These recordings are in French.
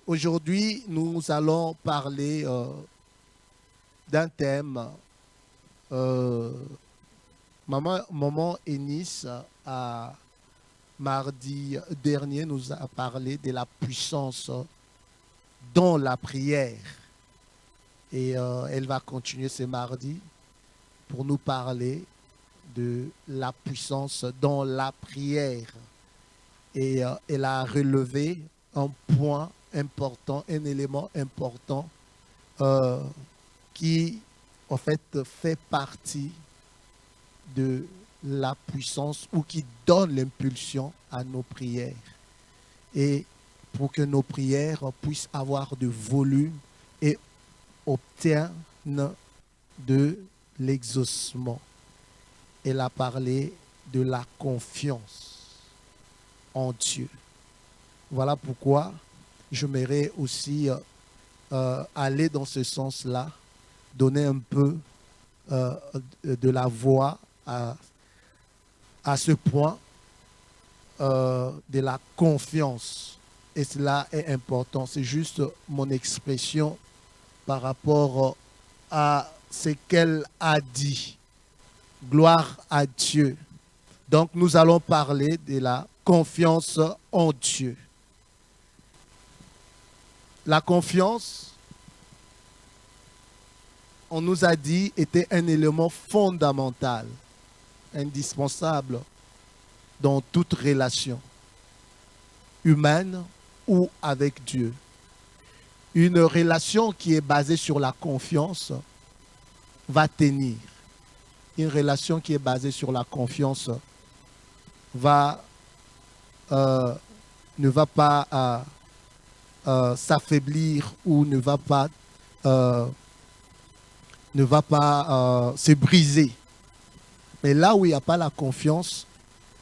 Aujourd'hui, nous allons parler d'un thème. Euh, Maman Ennis, mardi dernier, nous a parlé de la puissance dans la prière. Et elle va continuer ce mardi pour nous parler de la puissance dans la prière. Et elle a relevé un point important, un élément important euh, qui, en fait, fait partie de la puissance ou qui donne l'impulsion à nos prières. Et pour que nos prières puissent avoir de volume et obtiennent de l'exaucement. Elle a parlé de la confiance en Dieu. Voilà pourquoi j'aimerais aussi aller dans ce sens-là, donner un peu de la voix à ce point de la confiance. Et cela est important. C'est juste mon expression par rapport à ce qu'elle a dit. Gloire à Dieu. Donc nous allons parler de la confiance en Dieu. La confiance, on nous a dit, était un élément fondamental, indispensable dans toute relation humaine ou avec Dieu. Une relation qui est basée sur la confiance va tenir. Une relation qui est basée sur la confiance ne va pas s'affaiblir ou ne va pas se briser. Mais là où il n'y a pas la confiance,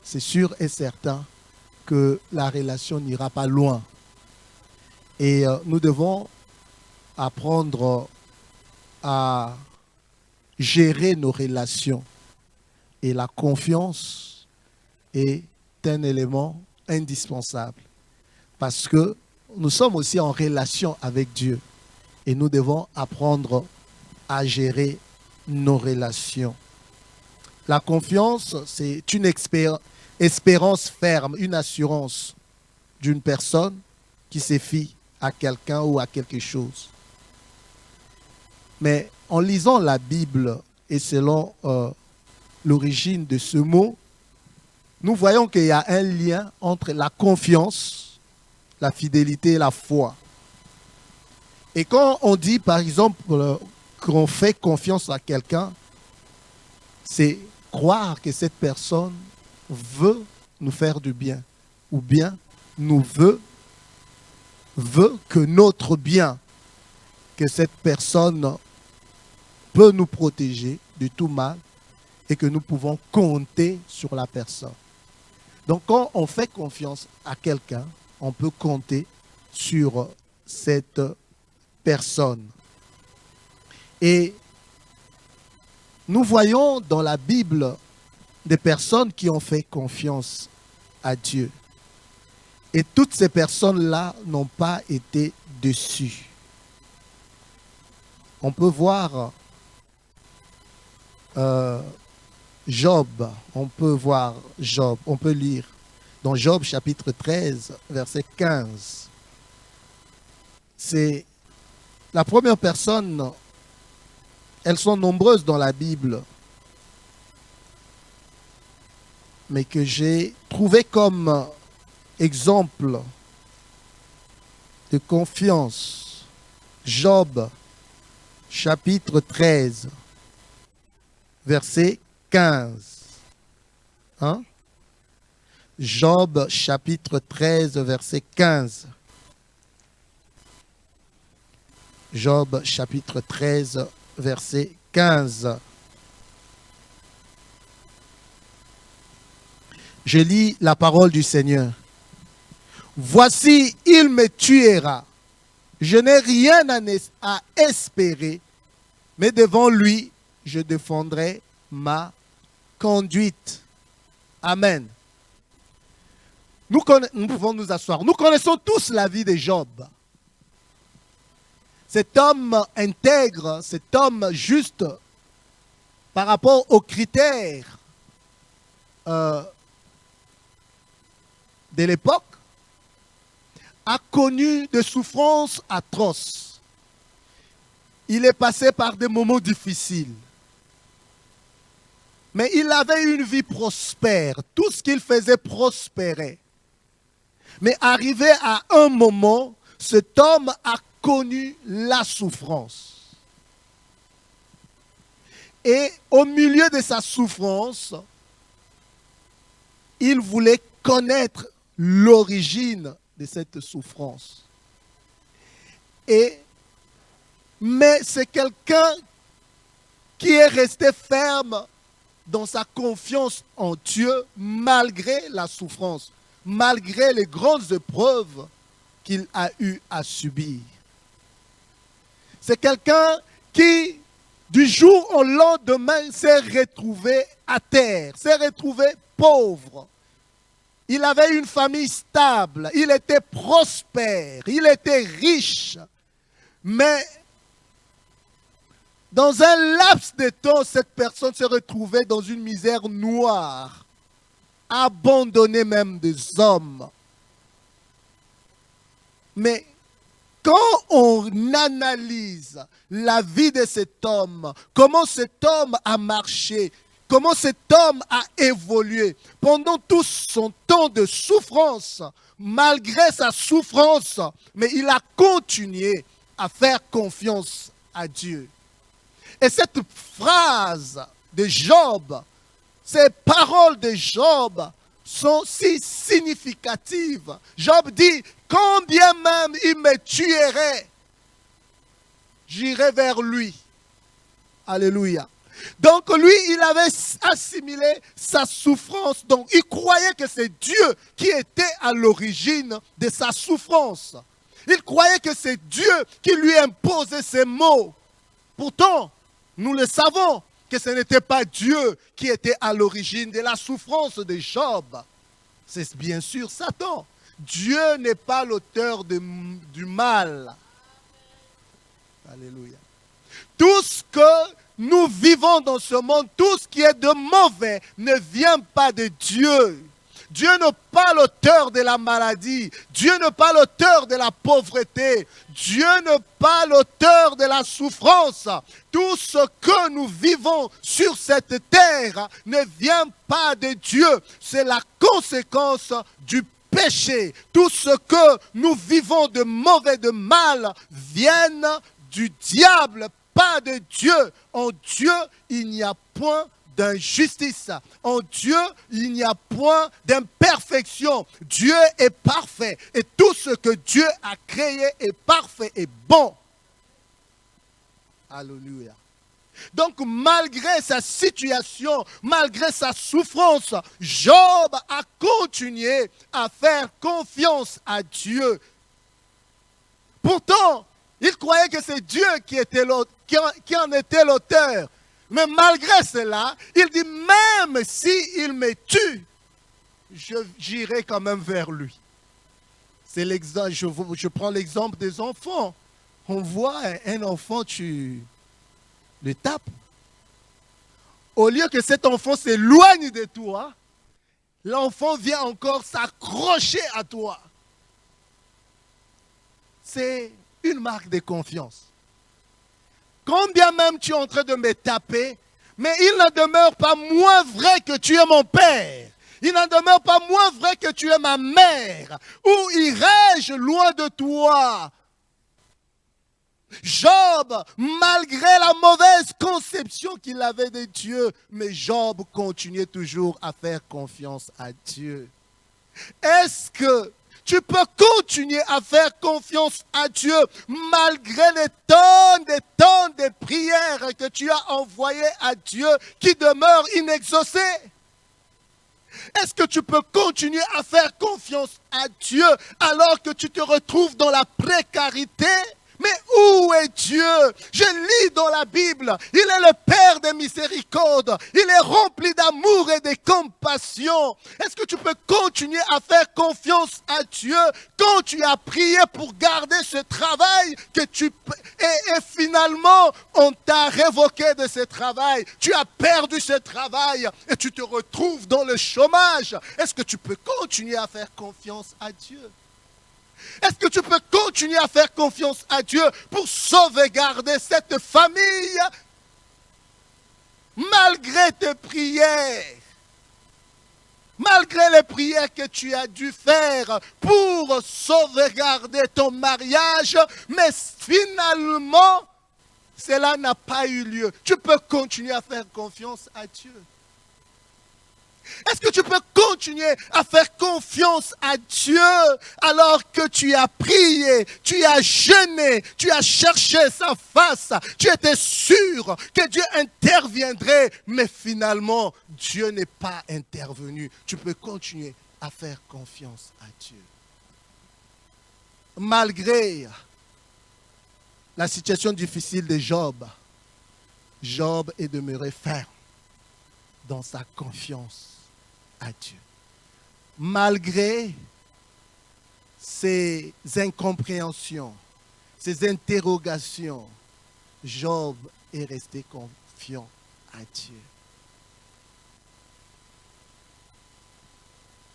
c'est sûr et certain que la relation n'ira pas loin. Et nous devons apprendre à gérer nos relations. Et la confiance est un élément indispensable. Parce que nous sommes aussi en relation avec Dieu. Et nous devons apprendre à gérer nos relations. La confiance, c'est une espérance ferme, une assurance d'une personne qui se fie à quelqu'un ou à quelque chose. Mais en lisant la Bible et selon l'origine de ce mot, nous voyons qu'il y a un lien entre la confiance, la fidélité et la foi. Et quand on dit, par exemple, qu'on fait confiance à quelqu'un, c'est croire que cette personne veut nous faire du bien ou bien nous veut que notre bien, que cette personne peut nous protéger de tout mal et que nous pouvons compter sur la personne. Donc quand on fait confiance à quelqu'un, on peut compter sur cette personne. Et nous voyons dans la Bible des personnes qui ont fait confiance à Dieu. Et toutes ces personnes-là n'ont pas été déçues. On peut voir Job, on peut lire dans Job chapitre 13, verset 15. C'est la première personne. Elles sont nombreuses dans la Bible, mais que j'ai trouvé comme exemple de confiance. Job, chapitre 13, verset 15. Hein? Job, chapitre 13, verset 15. Job, chapitre 13, verset 15. Je lis la parole du Seigneur. Voici, il me tuera. Je n'ai rien à espérer, mais devant lui, je défendrai ma conduite. Amen. Nous pouvons nous asseoir. Nous connaissons tous la vie de Job. cet homme intègre, cet homme juste par rapport aux critères de l'époque, a connu des souffrances atroces. Il est passé par des moments difficiles. Mais il avait une vie prospère. Tout ce qu'il faisait prospérait. Mais arrivé à un moment, cet homme a connu la souffrance. Et au milieu de sa souffrance, il voulait connaître l'origine de cette souffrance. Mais c'est quelqu'un qui est resté ferme dans sa confiance en Dieu malgré la souffrance, malgré les grandes épreuves qu'il a eu à subir. C'est quelqu'un qui, du jour au lendemain, s'est retrouvé à terre, s'est retrouvé pauvre. Il avait une famille stable, il était prospère, il était riche. Mais dans un laps de temps, cette personne s'est retrouvée dans une misère noire, abandonnée même des hommes. Mais quand on analyse la vie de cet homme, comment cet homme a marché, comment cet homme a évolué pendant tout son temps de souffrance, malgré sa souffrance, mais il a continué à faire confiance à Dieu. Et cette phrase de Job, ces paroles de Job sont si significatives. Job dit, quand bien même il me tuerait, j'irai vers lui. Alléluia. Donc lui, il avait assimilé sa souffrance. Donc il croyait que c'est Dieu qui était à l'origine de sa souffrance. Il croyait que c'est Dieu qui lui imposait ces maux. Pourtant, nous le savons que ce n'était pas Dieu qui était à l'origine de la souffrance de Job. C'est bien sûr Satan. Dieu n'est pas l'auteur du mal. Alléluia. Tout ce que nous vivons dans ce monde, tout ce qui est de mauvais ne vient pas de Dieu. Dieu n'est pas l'auteur de la maladie. Dieu n'est pas l'auteur de la pauvreté. Dieu n'est pas l'auteur de la souffrance. Tout ce que nous vivons sur cette terre ne vient pas de Dieu. C'est la conséquence du péché. Tout ce que nous vivons de mauvais, de mal, viennent du diable, pas de Dieu. En Dieu, il n'y a point d'injustice. En Dieu, il n'y a point d'imperfection. Dieu est parfait. Et tout ce que Dieu a créé est parfait et bon. Alléluia. Donc, malgré sa situation, malgré sa souffrance, Job a continué à faire confiance à Dieu. Pourtant, il croyait que c'est Dieu qui en était l'auteur. Mais malgré cela, il dit, même s'il me tue, j'irai quand même vers lui. C'est l'exemple, je prends l'exemple des enfants. On voit un enfant, tu le tapes. Au lieu que cet enfant s'éloigne de toi, l'enfant vient encore s'accrocher à toi. C'est une marque de confiance. Quand bien même tu es en train de me taper, mais il n'en demeure pas moins vrai que tu es mon père. Il n'en demeure pas moins vrai que tu es ma mère. Où irai-je loin de toi? Job, malgré la mauvaise conception qu'il avait de Dieu, mais Job continuait toujours à faire confiance à Dieu. Est-ce que tu peux continuer à faire confiance à Dieu malgré les tonnes de prières que tu as envoyées à Dieu qui demeurent inexaucées? Est-ce que tu peux continuer à faire confiance à Dieu alors que tu te retrouves dans la précarité, Mais où est Dieu? Je lis dans la Bible, il est le Père des miséricordes, il est rempli d'amour et de compassion. Est-ce que tu peux continuer à faire confiance à Dieu quand tu as prié pour garder ce travail et finalement on t'a révoqué de ce travail, tu as perdu ce travail et tu te retrouves dans le chômage? Est-ce que tu peux continuer à faire confiance à Dieu? Est-ce que tu peux continuer à faire confiance à Dieu pour sauvegarder cette famille malgré tes prières, malgré les prières que tu as dû faire pour sauvegarder ton mariage, mais finalement, cela n'a pas eu lieu. Tu peux continuer à faire confiance à Dieu. Est-ce que tu peux continuer à faire confiance à Dieu alors que tu as prié, tu as jeûné, tu as cherché sa face, tu étais sûr que Dieu interviendrait, mais finalement, Dieu n'est pas intervenu. Tu peux continuer à faire confiance à Dieu. Malgré la situation difficile de Job, Job est demeuré ferme dans sa confiance à Dieu. Malgré ses incompréhensions, ses interrogations, Job est resté confiant à Dieu.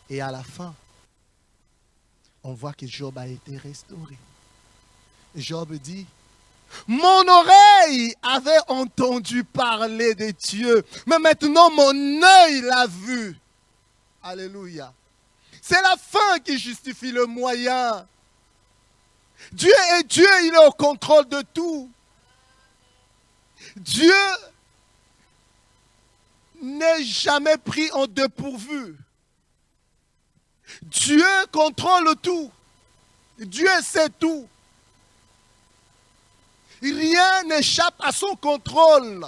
Et à la fin, on voit que Job a été restauré. Job dit, mon oreille avait entendu parler de Dieu, mais maintenant mon œil l'a vu. Alléluia. C'est la fin qui justifie le moyen. Dieu est Dieu, il est au contrôle de tout. Dieu n'est jamais pris en dépourvu. Dieu contrôle tout. Dieu sait tout. Rien n'échappe à son contrôle.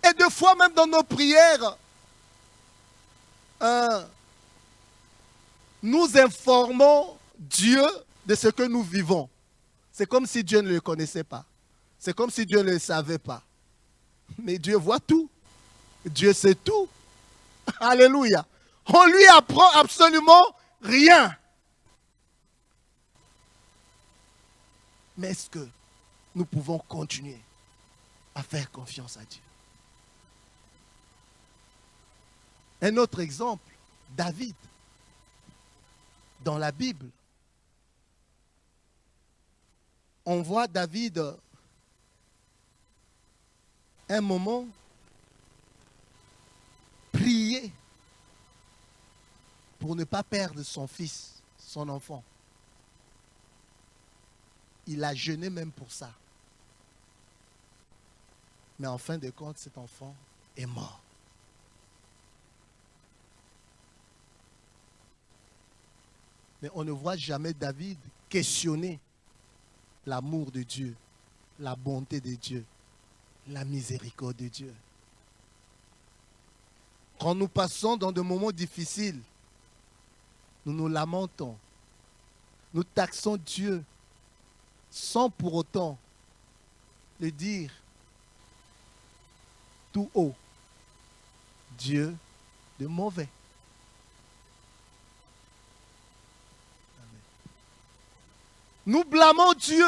Et des fois même dans nos prières, nous informons Dieu de ce que nous vivons. C'est comme si Dieu ne le connaissait pas. C'est comme si Dieu ne le savait pas. Mais Dieu voit tout. Dieu sait tout. Alléluia. On lui apprend absolument rien. Mais est-ce que nous pouvons continuer à faire confiance à Dieu? Un autre exemple, David. Dans la Bible, on voit David un moment prier pour ne pas perdre son fils, son enfant. Il a jeûné même pour ça. Mais en fin de compte, cet enfant est mort. Mais on ne voit jamais David questionner l'amour de Dieu, la bonté de Dieu, la miséricorde de Dieu. Quand nous passons dans des moments difficiles, nous nous lamentons, nous taxons Dieu sans pour autant le dire tout haut. Dieu de mauvais. Nous blâmons Dieu.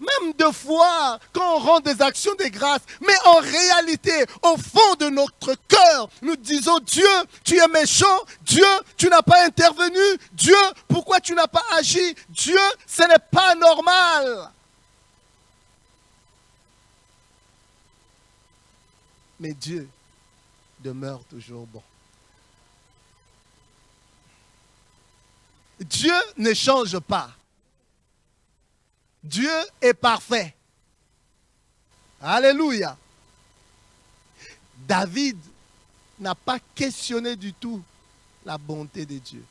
Même des fois, quand on rend des actions de grâce, mais en réalité, au fond de notre cœur, nous disons, Dieu, tu es méchant. Dieu, tu n'as pas intervenu. Dieu, pourquoi tu n'as pas agi? Dieu, ce n'est pas normal. Mais Dieu demeure toujours bon. Dieu ne change pas. Dieu est parfait. Alléluia. David n'a pas questionné du tout la bonté de Dieu.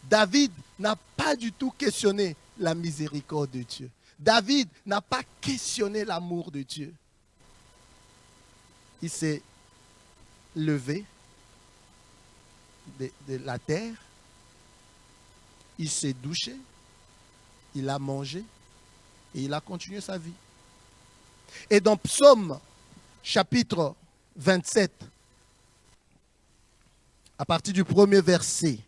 David n'a pas du tout questionné la miséricorde de Dieu. David n'a pas questionné l'amour de Dieu. Il s'est levé de la terre. Il s'est douché. il a mangé et il a continué sa vie. Et dans Psaume chapitre 27, à partir du premier verset,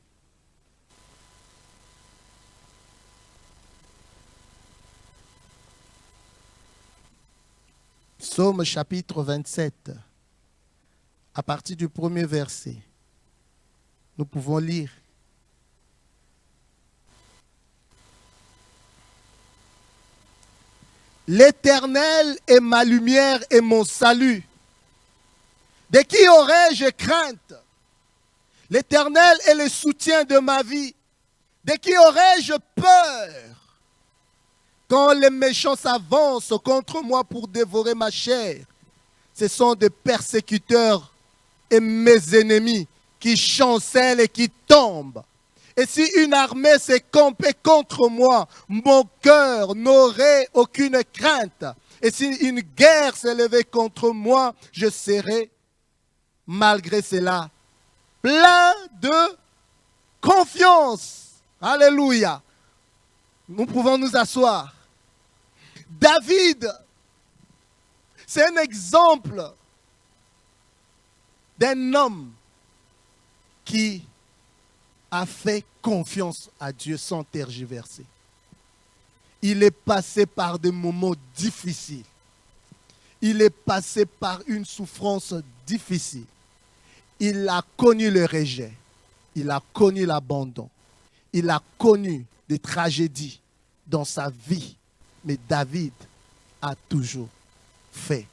Psaume chapitre 27, à partir du premier verset, nous pouvons lire. L'Éternel est ma lumière et mon salut. De qui aurais-je crainte? L'Éternel est le soutien de ma vie. De qui aurais-je peur? Quand les méchants s'avancent contre moi pour dévorer ma chair, ce sont des persécuteurs et mes ennemis qui chancellent et qui tombent. Et si une armée s'est campée contre moi, mon cœur n'aurait aucune crainte. Et si une guerre s'est levée contre moi, je serai, malgré cela, plein de confiance. Alléluia. Nous pouvons nous asseoir. David, c'est un exemple d'un homme qui a fait confiance à Dieu sans tergiverser. Il est passé par des moments difficiles. Il est passé par une souffrance difficile. Il a connu le rejet. Il a connu l'abandon. Il a connu des tragédies dans sa vie. Mais David a toujours fait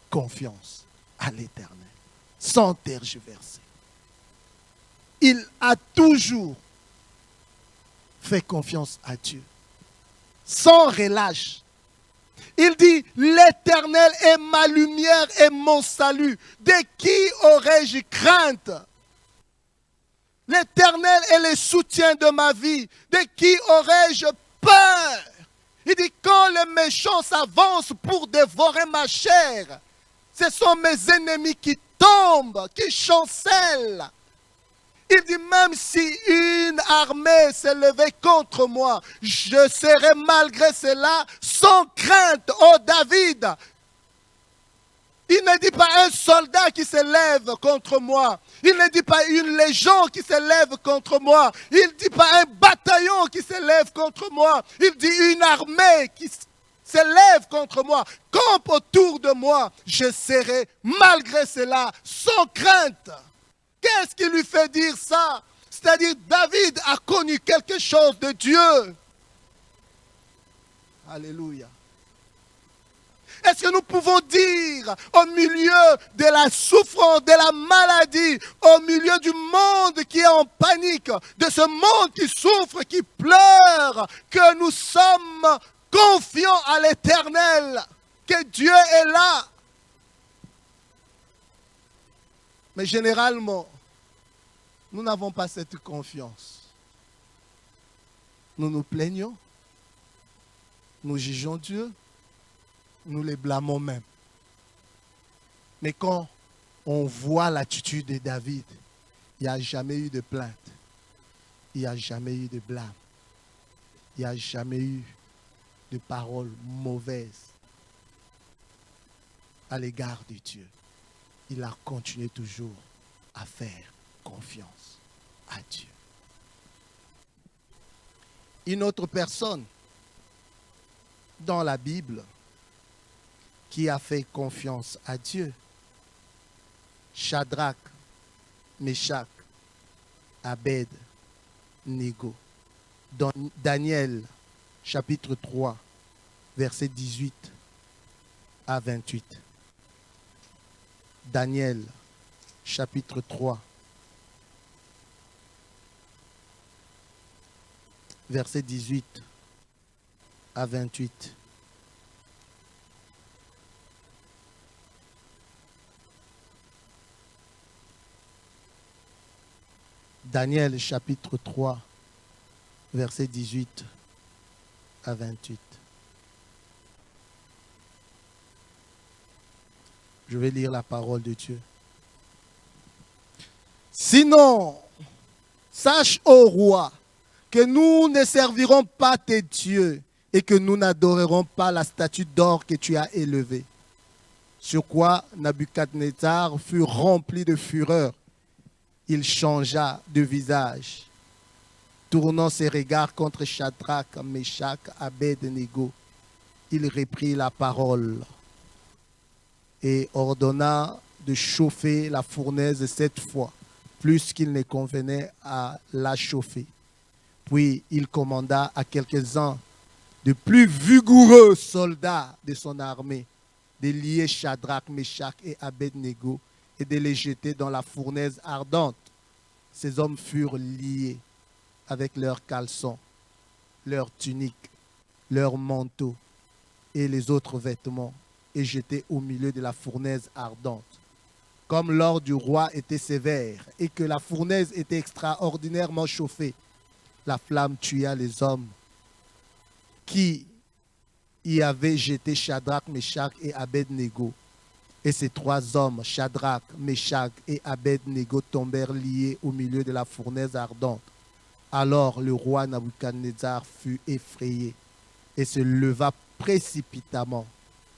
confiance à l'Éternel, sans tergiverser. Il a toujours fait confiance à Dieu, sans relâche. Il dit, l'Éternel est ma lumière et mon salut. De qui aurais-je crainte? L'Éternel est le soutien de ma vie. De qui aurais-je peur? Il dit, quand les méchants s'avancent pour dévorer ma chair, ce sont mes ennemis qui tombent, qui chancellent. Il dit, même si une armée s'est levée contre moi, je serai malgré cela sans crainte. Oh David, il ne dit pas un soldat qui se lève contre moi. Il ne dit pas une légion qui se lève contre moi. Il ne dit pas un bataillon qui se lève contre moi. Il dit une armée qui se lève contre moi, campe autour de moi. Je serai malgré cela sans crainte. Qu'est-ce qui lui fait dire ça? C'est-à-dire David a connu quelque chose de Dieu. Alléluia. Est-ce que nous pouvons dire au milieu de la souffrance, de la maladie, au milieu du monde qui est en panique, de ce monde qui souffre, qui pleure, que nous sommes confiants à l'Éternel, que Dieu est là? Mais généralement, nous n'avons pas cette confiance. Nous nous plaignons, nous jugeons Dieu, nous les blâmons même. Mais quand on voit l'attitude de David, il n'y a jamais eu de plainte, il n'y a jamais eu de blâme, il n'y a jamais eu de paroles mauvaises à l'égard de Dieu. Il a continué toujours à faire confiance à Dieu. Une autre personne dans la Bible qui a fait confiance à Dieu, Shadrach, Meshach, Abed-Nego, dans Daniel chapitre 3, versets 18 à 28. Daniel chapitre 3, versets 18 à 28. Daniel chapitre 3, versets 18 à 28. Je vais lire la parole de Dieu. Sinon, sache, ô roi, que nous ne servirons pas tes dieux, et que nous n'adorerons pas la statue d'or que tu as élevée. Sur quoi Nabuchodonosor fut rempli de fureur. Il changea de visage, tournant ses regards contre Shadrach, Meshach, Abed-Nego. Il reprit la parole et ordonna de chauffer la fournaise 7 fois, plus qu'il ne convenait à la chauffer. Puis il commanda à quelques-uns de plus vigoureux soldats de son armée de lier Shadrach, Meshach et Abed-Nego et de les jeter dans la fournaise ardente. Ces hommes furent liés avec leurs caleçons, leurs tuniques, leurs manteaux et les autres vêtements et jetés au milieu de la fournaise ardente. Comme l'ordre du roi était sévère et que la fournaise était extraordinairement chauffée, la flamme tua les hommes qui y avaient jeté Shadrach, Meshach et Abed-Nego. Et ces 3 hommes, Shadrach, Meshach et Abed-Nego, tombèrent liés au milieu de la fournaise ardente. Alors le roi Nabuchodonosor fut effrayé et se leva précipitamment.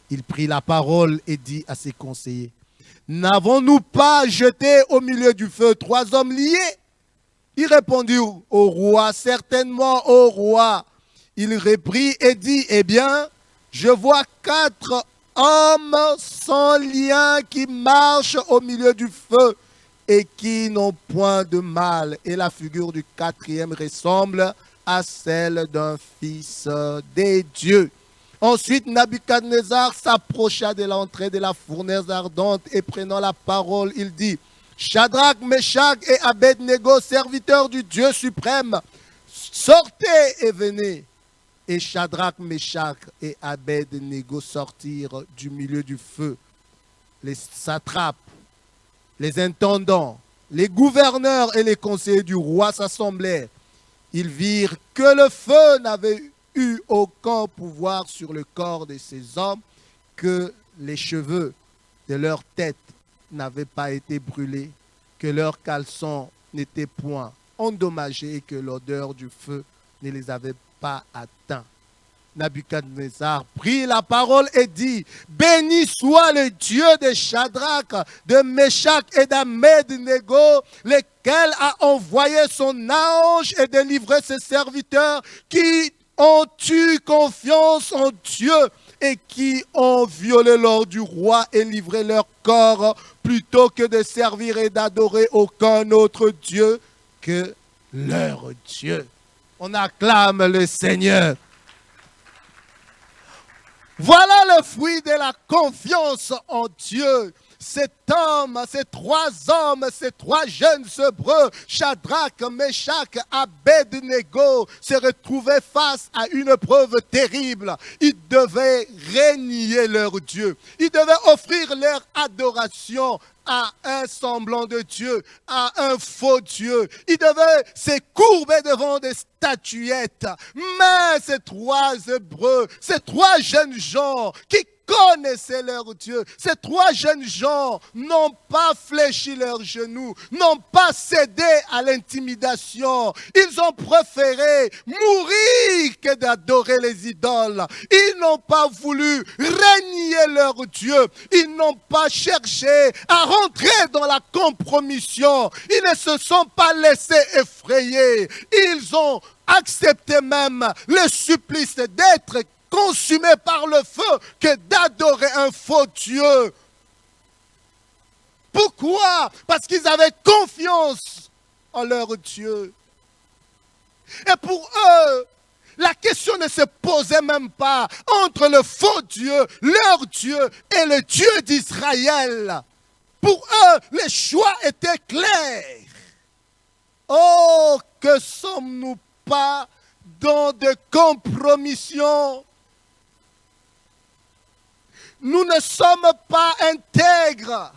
Il prit la parole et dit à ses conseillers, « N'avons-nous pas jeté au milieu du feu 3 hommes liés ?» Ils répondirent au roi, « Certainement, au roi. » Il reprit et dit, « Eh bien, je vois 4 hommes sans lien qui marchent au milieu du feu et qui n'ont point de mal. » Et la figure du 4e ressemble à celle d'un fils des dieux. Ensuite, Nabuchodonosor s'approcha de l'entrée de la fournaise ardente et prenant la parole, il dit, « Shadrach, Meshach et Abed-Nego, serviteurs du Dieu suprême, sortez et venez. » Et Shadrach, Meshach et Abed-Nego sortirent du milieu du feu. Les satrapes, les intendants, les gouverneurs et les conseillers du roi s'assemblèrent. Ils virent que le feu n'avait eu aucun pouvoir sur le corps de ces hommes, que les cheveux de leur tête n'avaient pas été brûlés, que leurs caleçons n'étaient point endommagés et que l'odeur du feu ne les avait pas atteints. Nabuchodonosor prit la parole et dit, « Béni soit le Dieu de Shadrach, de Meshach et d'Abed-Nego, lequel a envoyé son ange et délivré ses serviteurs qui ont eu confiance en Dieu et qui ont violé l'ordre du roi et livré leur corps plutôt que de servir et d'adorer aucun autre Dieu que leur Dieu. » On acclame le Seigneur. Voilà le fruit de la confiance en Dieu. Cet homme, ces 3 hommes, ces 3 jeunes Hébreux, Shadrach, Meshach, Abed-Nego, se retrouvaient face à une preuve terrible. Ils devaient renier leur Dieu. Ils devaient offrir leur adoration à un semblant de Dieu, à un faux Dieu. Ils devaient se courber devant des statuettes. Mais ces 3 Hébreux, ces 3 jeunes gens qui connaissaient leur Dieu, ces 3 jeunes gens n'ont pas fléchi leurs genoux, n'ont pas cédé à l'intimidation. Ils ont préféré mourir que d'adorer les idoles. Ils n'ont pas voulu renier leur Dieu. Ils n'ont pas cherché à rentrer dans la compromission. Ils ne se sont pas laissés effrayer. Ils ont accepté même le supplice d'être consumés par le feu que d'adorer un faux Dieu. Pourquoi? Parce qu'ils avaient confiance en leur Dieu. Et pour eux, la question ne se posait même pas entre le faux Dieu, leur Dieu et le Dieu d'Israël. Pour eux, le choix était clair. Oh, que sommes-nous pas dans des compromissions? Nous ne sommes pas intègres.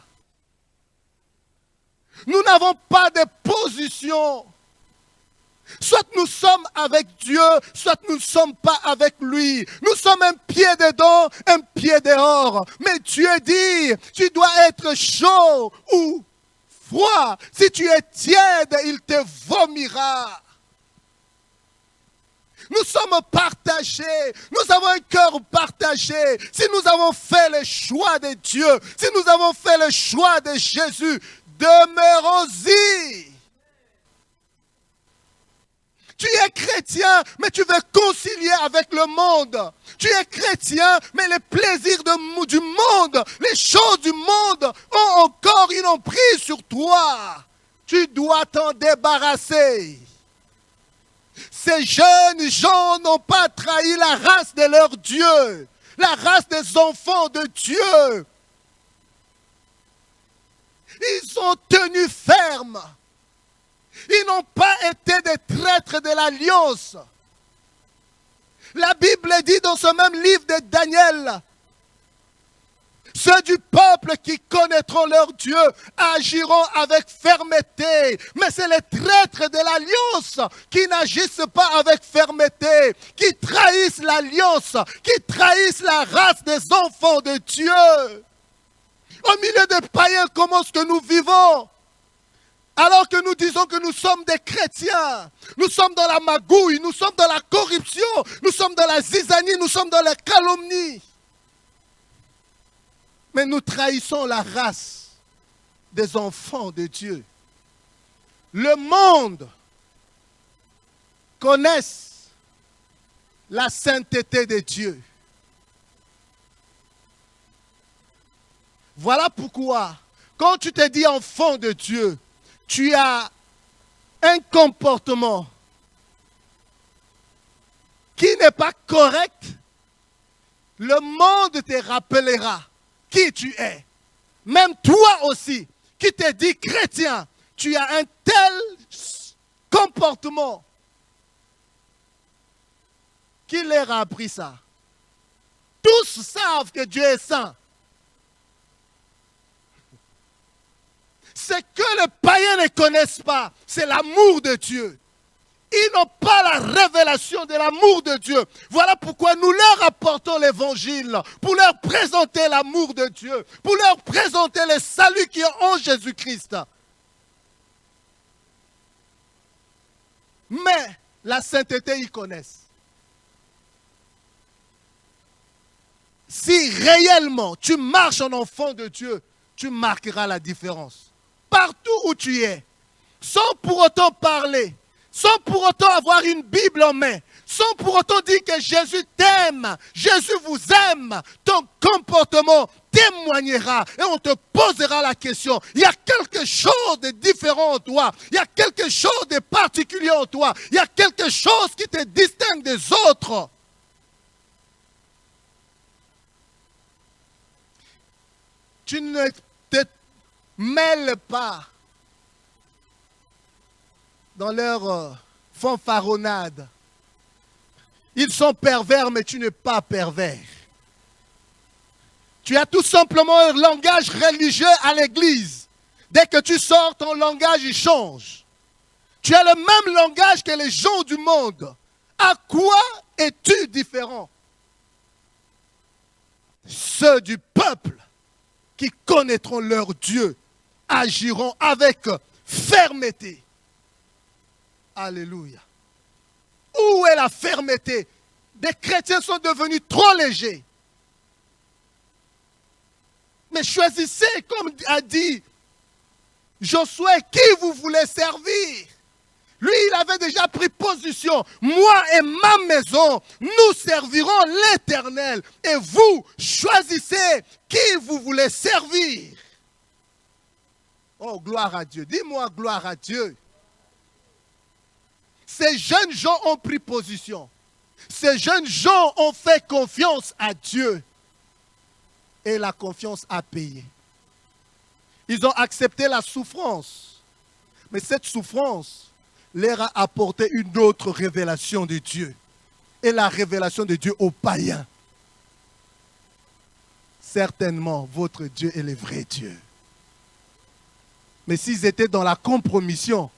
Nous n'avons pas de position. Soit nous sommes avec Dieu, soit nous ne sommes pas avec lui. Nous sommes un pied dedans, un pied dehors. Mais Dieu dit, tu dois être chaud ou froid. Si tu es tiède, il te vomira. Nous sommes partagés. Nous avons un cœur partagé. Si nous avons fait le choix de Dieu, si nous avons fait le choix de Jésus, demeurons-y. Tu es chrétien, mais tu veux concilier avec le monde. Tu es chrétien, mais les plaisirs du monde, les choses du monde ont encore une emprise sur toi. Tu dois t'en débarrasser. Ces jeunes gens n'ont pas trahi la race de leur Dieu, la race des enfants de Dieu. Ils ont tenu ferme. Ils n'ont pas été des traîtres de l'alliance. La Bible dit dans ce même livre de Daniel, ceux du peuple qui connaîtront leur Dieu agiront avec fermeté. Mais c'est les traîtres de l'alliance qui n'agissent pas avec fermeté, qui trahissent l'alliance, qui trahissent la race des enfants de Dieu. Au milieu des païens, comment est-ce que nous vivons? Alors que nous disons que nous sommes des chrétiens, nous sommes dans la magouille, nous sommes dans la corruption, nous sommes dans la zizanie, nous sommes dans la calomnie. Mais nous trahissons la race des enfants de Dieu. Le monde connaît la sainteté de Dieu. Voilà pourquoi, quand tu te dis enfant de Dieu, tu as un comportement qui n'est pas correct, le monde te rappellera qui tu es. Même toi aussi, qui te dis chrétien, tu as un tel comportement. Qui leur a appris ça? Tous savent que Dieu est saint. Ce que les païens ne connaissent pas, c'est l'amour de Dieu. Ils n'ont pas la révélation de l'amour de Dieu. Voilà pourquoi nous leur apportons l'évangile, pour leur présenter l'amour de Dieu, pour leur présenter le salut qui est en Jésus-Christ. Mais la sainteté, ils connaissent. Si réellement tu marches en enfant de Dieu, tu marqueras la différence. Partout où tu es, sans pour autant parler, sans pour autant avoir une Bible en main, sans pour autant dire que Jésus t'aime, Jésus vous aime, ton comportement témoignera et on te posera la question. Il y a quelque chose de différent en toi, il y a quelque chose de particulier en toi, il y a quelque chose qui te distingue des autres. Tu ne te mêle pas dans leur fanfaronnade. Ils sont pervers, mais tu n'es pas pervers. Tu as tout simplement un langage religieux à l'église. Dès que tu sors, ton langage il change. Tu as le même langage que les gens du monde. À quoi es-tu différent? Ceux du peuple qui connaîtront leur Dieu agiront avec fermeté. Alléluia. Où est la fermeté? Des chrétiens sont devenus trop légers. Mais choisissez, comme a dit Josué, qui vous voulez servir. Lui, il avait déjà pris position. Moi et ma maison, nous servirons l'Éternel. Et vous, choisissez qui vous voulez servir. Oh, gloire à Dieu. Dis-moi gloire à Dieu. Ces jeunes gens ont pris position. Ces jeunes gens ont fait confiance à Dieu. Et la confiance a payé. Ils ont accepté la souffrance. Mais cette souffrance leur a apporté une autre révélation de Dieu. Et la révélation de Dieu aux païens. Certainement, votre Dieu est le vrai Dieu. Mais s'ils étaient dans la compromission,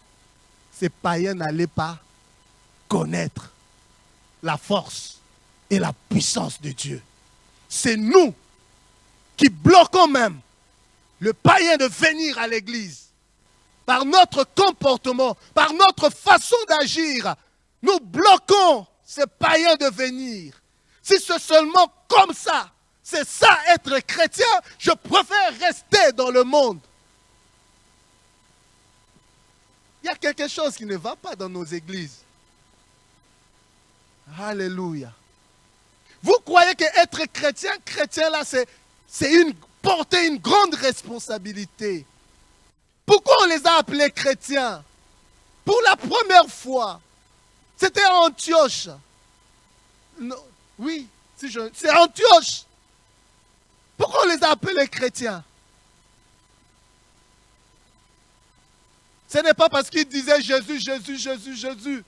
ces païens n'allaient pas connaître la force et la puissance de Dieu. C'est nous qui bloquons même le païen de venir à l'église. Par notre comportement, par notre façon d'agir, nous bloquons ces païens de venir. Si c'est seulement comme ça, c'est ça être chrétien, je préfère rester dans le monde. Il y a quelque chose qui ne va pas dans nos églises. Alléluia. Vous croyez qu'être chrétien, là, c'est porter une grande responsabilité. Pourquoi on les a appelés chrétiens? Pour la première fois, c'était à Antioche. Non, oui, c'est Antioche. Pourquoi on les a appelés chrétiens? Ce n'est pas parce qu'ils disaient Jésus, Jésus, Jésus, Jésus.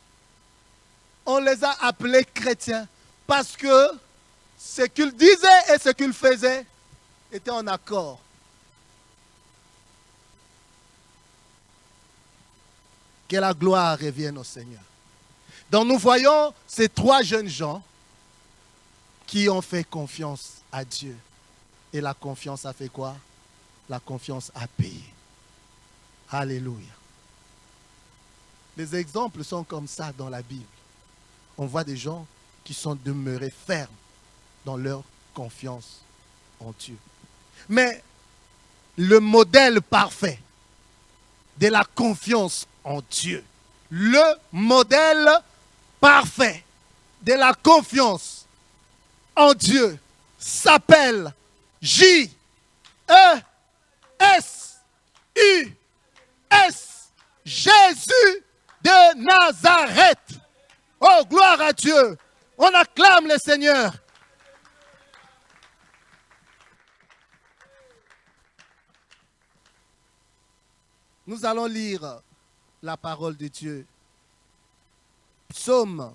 On les a appelés chrétiens parce que ce qu'ils disaient et ce qu'ils faisaient étaient en accord. Que la gloire revienne au Seigneur. Donc nous voyons ces trois jeunes gens qui ont fait confiance à Dieu. Et la confiance a fait quoi? La confiance a payé. Alléluia. Les exemples sont comme ça dans la Bible. On voit des gens qui sont demeurés fermes dans leur confiance en Dieu. Mais le modèle parfait de la confiance en Dieu, le modèle parfait de la confiance en Dieu s'appelle J-E-S-U-S. Jésus de Nazareth. Oh, gloire à Dieu. On acclame le Seigneur. Nous allons lire la parole de Dieu. Psaume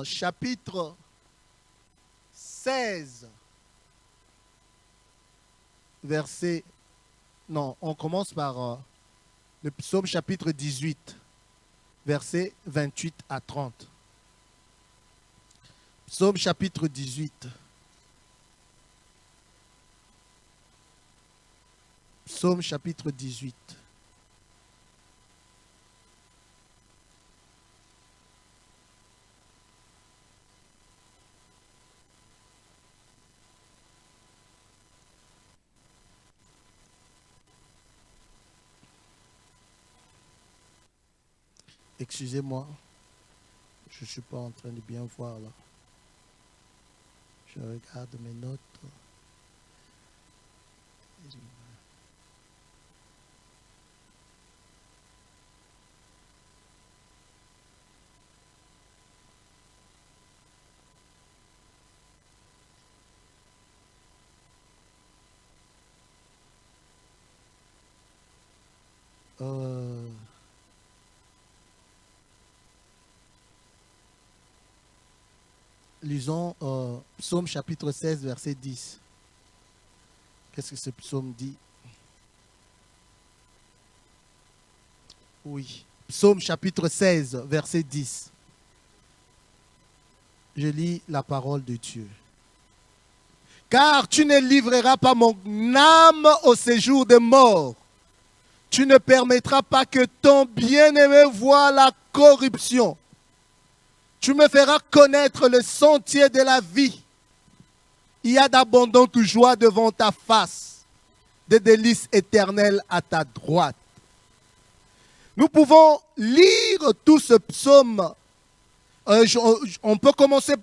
chapitre 16, verset... Non, on commence par le psaume chapitre 18, versets 28 à 30. Psaume chapitre 18. Psaume chapitre 18. Excusez-moi, je ne suis pas en train de bien voir là. Je regarde mes notes. Lisons Psaume chapitre 16, verset 10. Qu'est-ce que ce psaume dit? Oui. Psaume chapitre 16, verset 10. Je lis la parole de Dieu. Car tu ne livreras pas mon âme au séjour des morts. Tu ne permettras pas que ton bien-aimé voie la corruption. Tu me feras connaître le sentier de la vie. Il y a d'abondantes joies devant ta face, des délices éternelles à ta droite. Nous pouvons lire tout ce psaume. On peut commencer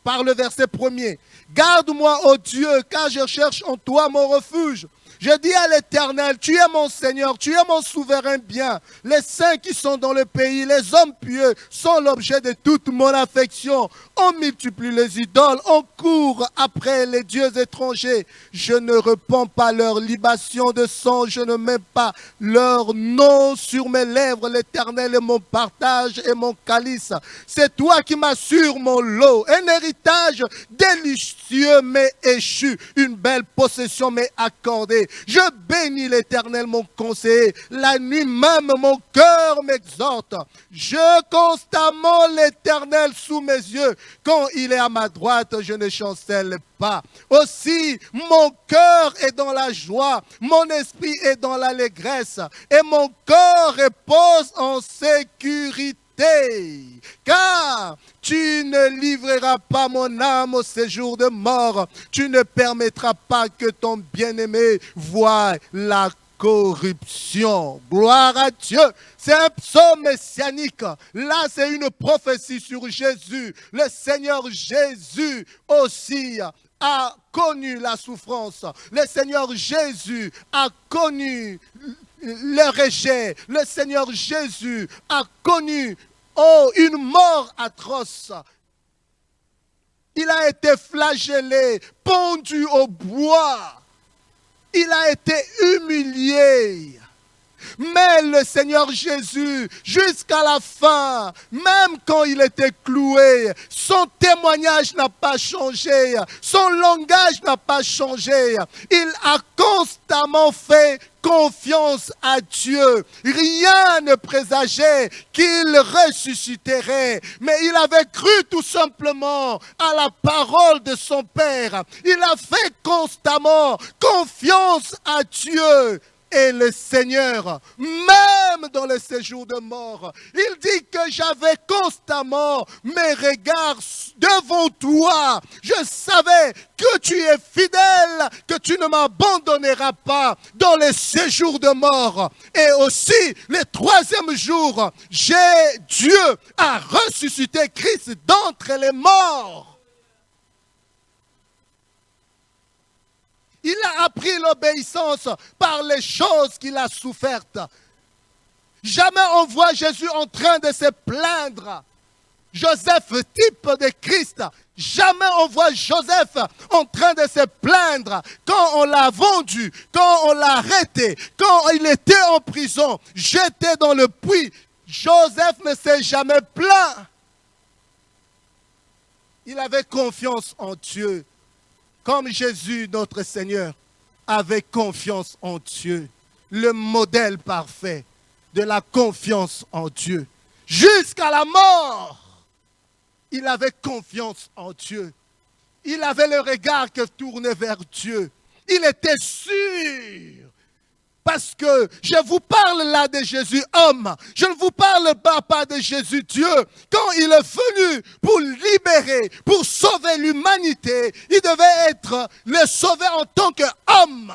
par le verset premier. Garde-moi, ô Dieu, car je cherche en toi mon refuge. Je dis à l'Éternel, tu es mon Seigneur, tu es mon souverain bien. Les saints qui sont dans le pays, les hommes pieux sont l'objet de toute mon affection. On multiplie les idoles, on court après les dieux étrangers. Je ne répands pas leur libation de sang, je ne mets pas leur nom sur mes lèvres. L'Éternel est mon partage et mon calice. C'est toi qui m'assures mon lot. Un héritage délicieux m'est échu, une belle possession m'est accordée. Je bénis l'Éternel, mon conseiller. La nuit même, mon cœur m'exhorte. Je constamment l'Éternel sous mes yeux. Quand il est à ma droite, je ne chancelle pas. Aussi, mon cœur est dans la joie, mon esprit est dans l'allégresse, et mon corps repose en sécurité. Car tu ne livreras pas mon âme au séjour de mort. Tu ne permettras pas que ton bien-aimé voie la corruption. Gloire à Dieu. C'est un psaume messianique. Là, c'est une prophétie sur Jésus. Le Seigneur Jésus aussi a connu la souffrance. Le Seigneur Jésus a connu le rejet. Le Seigneur Jésus a connu une mort atroce. Il a été flagellé, pendu au bois. Il a été humilié. Mais le Seigneur Jésus, jusqu'à la fin, même quand il était cloué, son témoignage n'a pas changé, son langage n'a pas changé. Il a constamment fait confiance à Dieu. Rien ne présageait qu'il ressusciterait, mais il avait cru tout simplement à la parole de son Père. Il a fait constamment confiance à Dieu. Et le Seigneur, même dans le séjour de mort, il dit que j'avais constamment mes regards devant toi. Je savais que tu es fidèle, que tu ne m'abandonneras pas dans le séjour de mort. Et aussi, le troisième jour, Dieu a ressuscité Christ d'entre les morts. Il a appris l'obéissance par les choses qu'il a souffertes. Jamais on voit Jésus en train de se plaindre. Joseph, type de Christ, jamais on voit Joseph en train de se plaindre quand on l'a vendu, quand on l'a arrêté, quand il était en prison, jeté dans le puits. Joseph ne s'est jamais plaint. Il avait confiance en Dieu. Comme Jésus, notre Seigneur, avait confiance en Dieu, le modèle parfait de la confiance en Dieu. Jusqu'à la mort, il avait confiance en Dieu. Il avait le regard qui tournait vers Dieu. Il était sûr. Parce que je vous parle là de Jésus homme. Je ne vous parle pas de Jésus Dieu. Quand il est venu pour libérer, pour sauver l'humanité, il devait être le sauveur en tant qu'homme.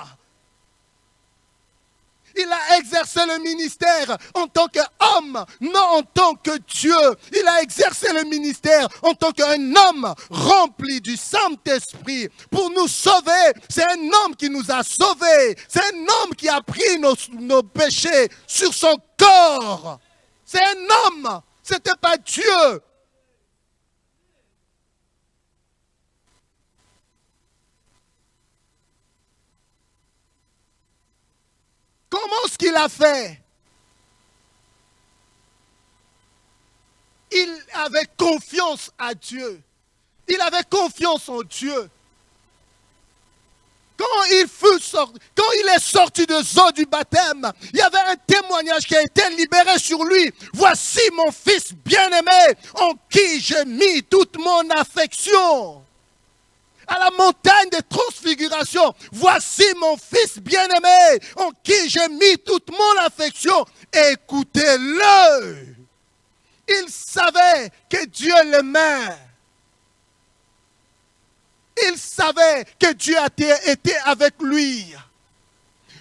Il a exercé le ministère en tant qu'homme, non en tant que Dieu. Il a exercé le ministère en tant qu'un homme rempli du Saint-Esprit pour nous sauver. C'est un homme qui nous a sauvés. C'est un homme qui a pris nos péchés sur son corps. C'est un homme. Ce n'était pas Dieu. Comment est-ce qu'il a fait? Il avait confiance à Dieu. Il avait confiance en Dieu. Quand il est sorti de l'eau du baptême, il y avait un témoignage qui a été libéré sur lui. Voici mon fils bien-aimé en qui j'ai mis toute mon affection. À la montagne de transfiguration, voici mon fils bien-aimé en qui j'ai mis toute mon affection. Écoutez-le. Il savait que Dieu l'aimait. Il savait que Dieu était avec lui.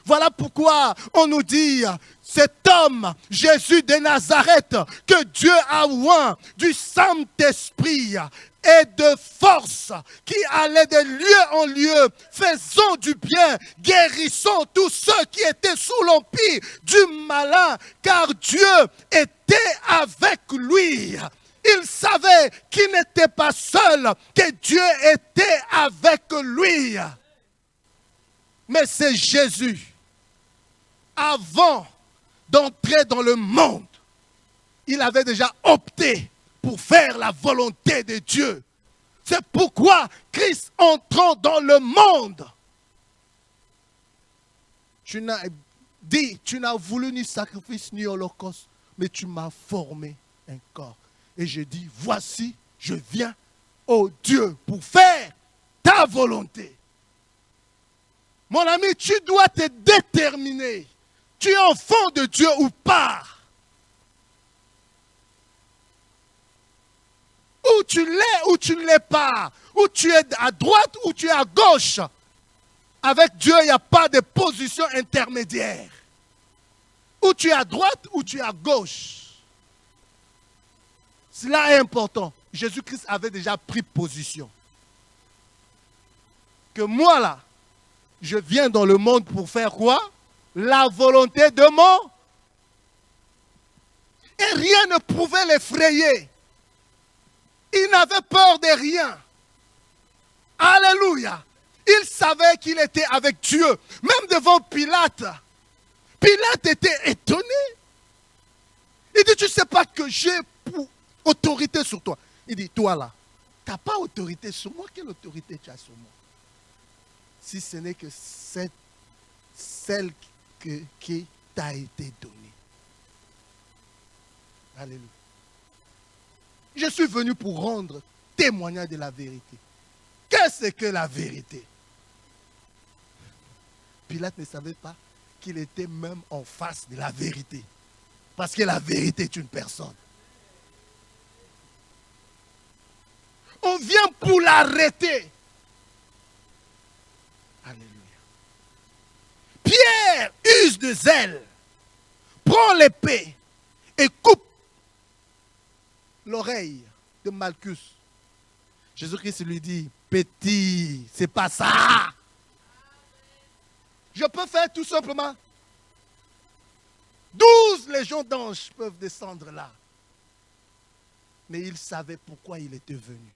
Voilà pourquoi on nous dit, cet homme, Jésus de Nazareth, que Dieu a oint du Saint-Esprit et de force, qui allait de lieu en lieu, faisant du bien, guérissant tous ceux qui étaient sous l'empire du malin, car Dieu était avec lui. Il savait qu'il n'était pas seul, que Dieu était avec lui. Mais c'est Jésus, avant d'entrer dans le monde, il avait déjà opté pour faire la volonté de Dieu. C'est pourquoi Christ entrant dans le monde, tu n'as voulu ni sacrifice ni holocauste, mais tu m'as formé un corps. Et je dis, voici, je viens, ô Dieu, pour faire ta volonté. Mon ami, tu dois te déterminer. Tu es enfant de Dieu ou pas. Ou tu l'es ou tu ne l'es pas. Ou tu es à droite ou tu es à gauche. Avec Dieu, il n'y a pas de position intermédiaire. Ou tu es à droite ou tu es à gauche. Cela est important. Jésus-Christ avait déjà pris position. Que moi là, je viens dans le monde pour faire quoi? La volonté de mon. Et rien ne pouvait l'effrayer. Il n'avait peur de rien. Alléluia. Il savait qu'il était avec Dieu. Même devant Pilate. Pilate était étonné. Il dit, tu ne sais pas que j'ai autorité sur toi. Il dit, toi là, tu n'as pas autorité sur moi. Quelle autorité tu as sur moi? Si ce n'est que celle qui t'a été donnée. Alléluia. Je suis venu pour rendre témoignage de la vérité. Qu'est-ce que la vérité? Pilate ne savait pas qu'il était même en face de la vérité. Parce que la vérité est une personne. On vient pour l'arrêter. Alléluia. Pierre use de zèle, prend l'épée et coupe l'oreille de Malchus. Jésus-Christ lui dit, petit, c'est pas ça. Je peux faire tout simplement 12 légions d'anges peuvent descendre là. Mais il savait pourquoi il était venu.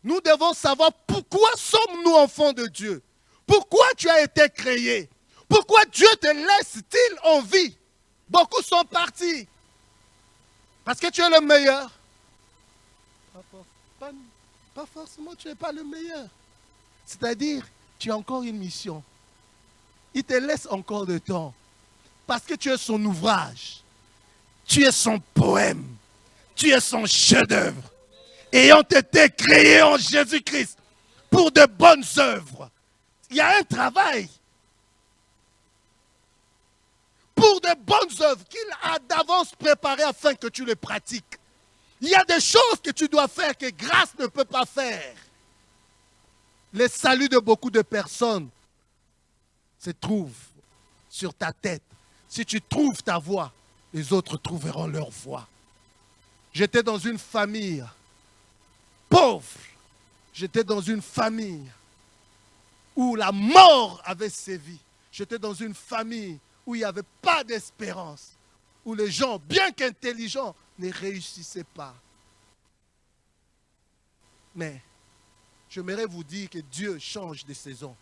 Nous devons savoir pourquoi sommes-nous enfants de Dieu. Pourquoi tu as été créé. Pourquoi Dieu te laisse-t-il en vie. Beaucoup sont partis. Parce que tu es le meilleur. Pas forcément, tu n'es pas le meilleur. C'est-à-dire, tu as encore une mission. Il te laisse encore de temps. Parce que tu es son ouvrage. Tu es son poème. Tu es son chef-d'œuvre. Ayant été créé en Jésus-Christ pour de bonnes œuvres. Il y a un travail. Pour de bonnes œuvres qu'il a d'avance préparées afin que tu les pratiques. Il y a des choses que tu dois faire que grâce ne peut pas faire. Le salut de beaucoup de personnes se trouve sur ta tête. Si tu trouves ta voie, les autres trouveront leur voie. J'étais dans une famille pauvre. J'étais dans une famille où la mort avait sévi. J'étais dans une famille où il n'y avait pas d'espérance. Où les gens, bien qu'intelligents, ne réussissaient pas. Mais j'aimerais vous dire que Dieu change de saison.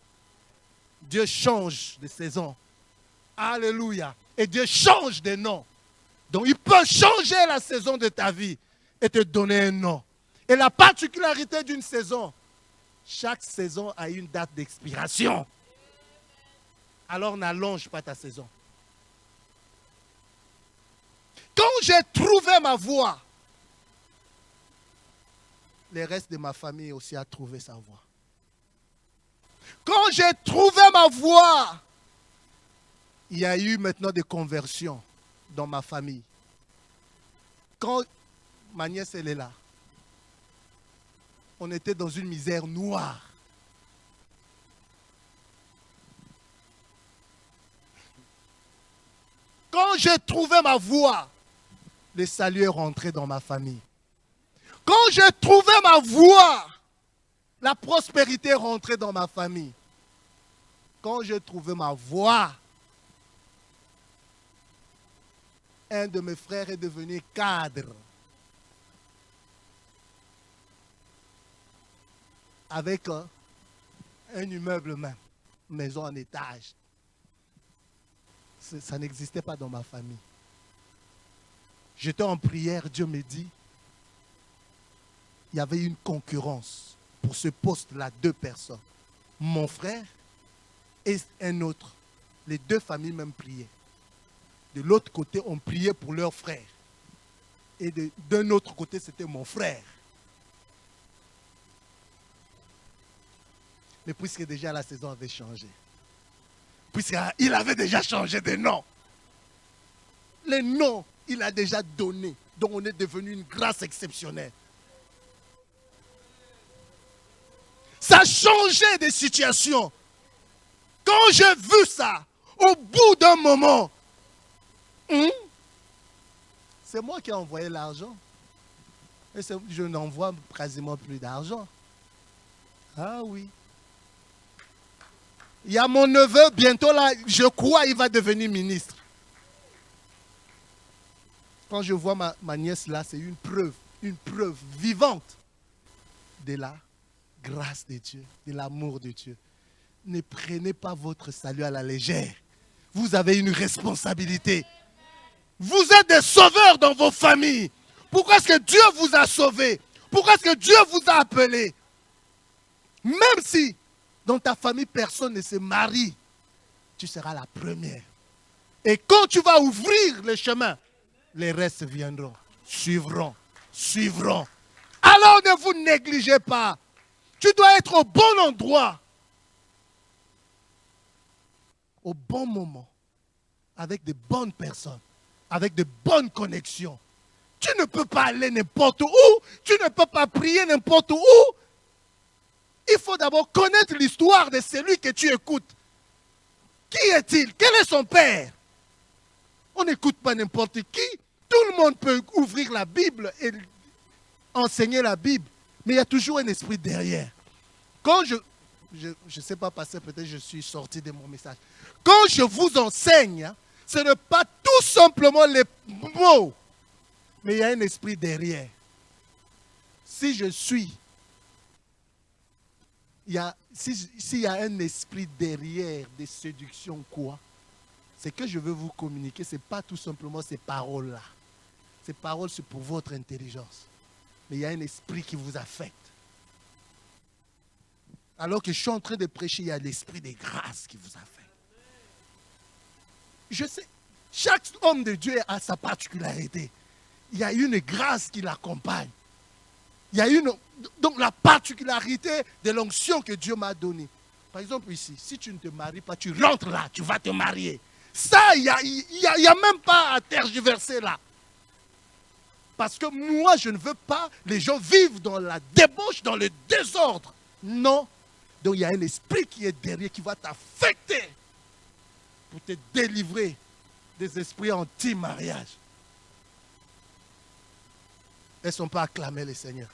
Dieu change de saison. Alléluia. Et Dieu change de nom. Donc il peut changer la saison de ta vie et te donner un nom. Et la particularité d'une saison, chaque saison a une date d'expiration. Alors n'allonge pas ta saison. Quand j'ai trouvé ma voie, le reste de ma famille aussi a trouvé sa voie. Quand j'ai trouvé ma voie, il y a eu maintenant des conversions dans ma famille. Quand ma nièce elle est là, on était dans une misère noire. Quand j'ai trouvé ma voie, le salut est rentré dans ma famille. Quand j'ai trouvé ma voie, la prospérité est rentrée dans ma famille. Quand j'ai trouvé ma voie, un de mes frères est devenu cadre. Avec un immeuble même, maison en étage. Ça n'existait pas dans ma famille. J'étais en prière, Dieu me dit, il y avait une concurrence pour ce poste-là, 2 personnes. Mon frère et un autre. Les deux familles même priaient. De l'autre côté, on priait pour leur frère. Et d'un autre côté, c'était mon frère. Mais puisque déjà la saison avait changé, puisqu'il avait déjà changé de nom, les noms, il a déjà donné, donc on est devenu une grâce exceptionnelle. Ça a changé de situation. Quand j'ai vu ça, au bout d'un moment, c'est moi qui ai envoyé l'argent. Et je n'envoie quasiment plus d'argent. Ah oui. Il y a mon neveu, bientôt là, je crois il va devenir ministre. Quand je vois ma nièce là, c'est une preuve vivante de la grâce de Dieu, de l'amour de Dieu. Ne prenez pas votre salut à la légère. Vous avez une responsabilité. Vous êtes des sauveurs dans vos familles. Pourquoi est-ce que Dieu vous a sauvé? Pourquoi est-ce que Dieu vous a appelé? Même si dans ta famille personne ne se marie, tu seras la première. Et quand tu vas ouvrir le chemin, les restes viendront, suivront. Alors ne vous négligez pas. Tu dois être au bon endroit, au bon moment, avec de bonnes personnes, avec de bonnes connexions. Tu ne peux pas aller n'importe où, tu ne peux pas prier n'importe où. Il faut d'abord connaître l'histoire de celui que tu écoutes. Qui est-il? Quel est son père? On n'écoute pas n'importe qui. Tout le monde peut ouvrir la Bible et enseigner la Bible, mais il y a toujours un esprit derrière. Quand je ne sais pas passer, peut-être je suis sorti de mon message. Quand je vous enseigne, ce n'est pas tout simplement les mots, mais il y a un esprit derrière. Si je suis, s'il y a un esprit derrière de séduction, quoi, c'est que je veux vous communiquer, ce n'est pas tout simplement ces paroles-là. Ces paroles, c'est pour votre intelligence. Mais il y a un esprit qui vous affecte. Alors que je suis en train de prêcher, il y a l'esprit de grâce qui vous affecte. Je sais, chaque homme de Dieu a sa particularité. Il y a une grâce qui l'accompagne. Il y a donc la particularité de l'onction que Dieu m'a donnée. Par exemple ici, si tu ne te maries pas, tu rentres là, tu vas te marier. Ça, il n'y a même pas à tergiverser là. Parce que moi, je ne veux pas les gens vivent dans la débauche, dans le désordre. Non. Donc il y a un esprit qui est derrière, qui va t'affecter pour te délivrer des esprits anti-mariage. Est-ce qu'on peut acclamer le Seigneur?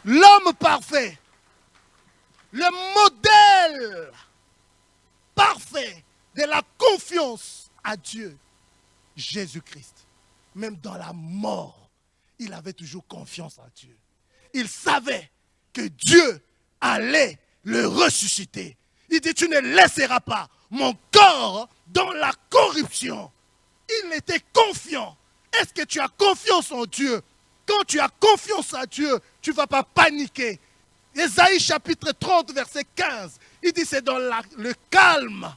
L'homme parfait, le modèle parfait de la confiance à Dieu, Jésus-Christ. Même dans la mort, il avait toujours confiance en Dieu. Il savait que Dieu allait le ressusciter. Il dit, tu ne laisseras pas mon corps dans la corruption. Il était confiant. Est-ce que tu as confiance en Dieu? Quand tu as confiance en Dieu, tu ne vas pas paniquer. Ésaïe chapitre 30, verset 15, il dit, c'est dans le calme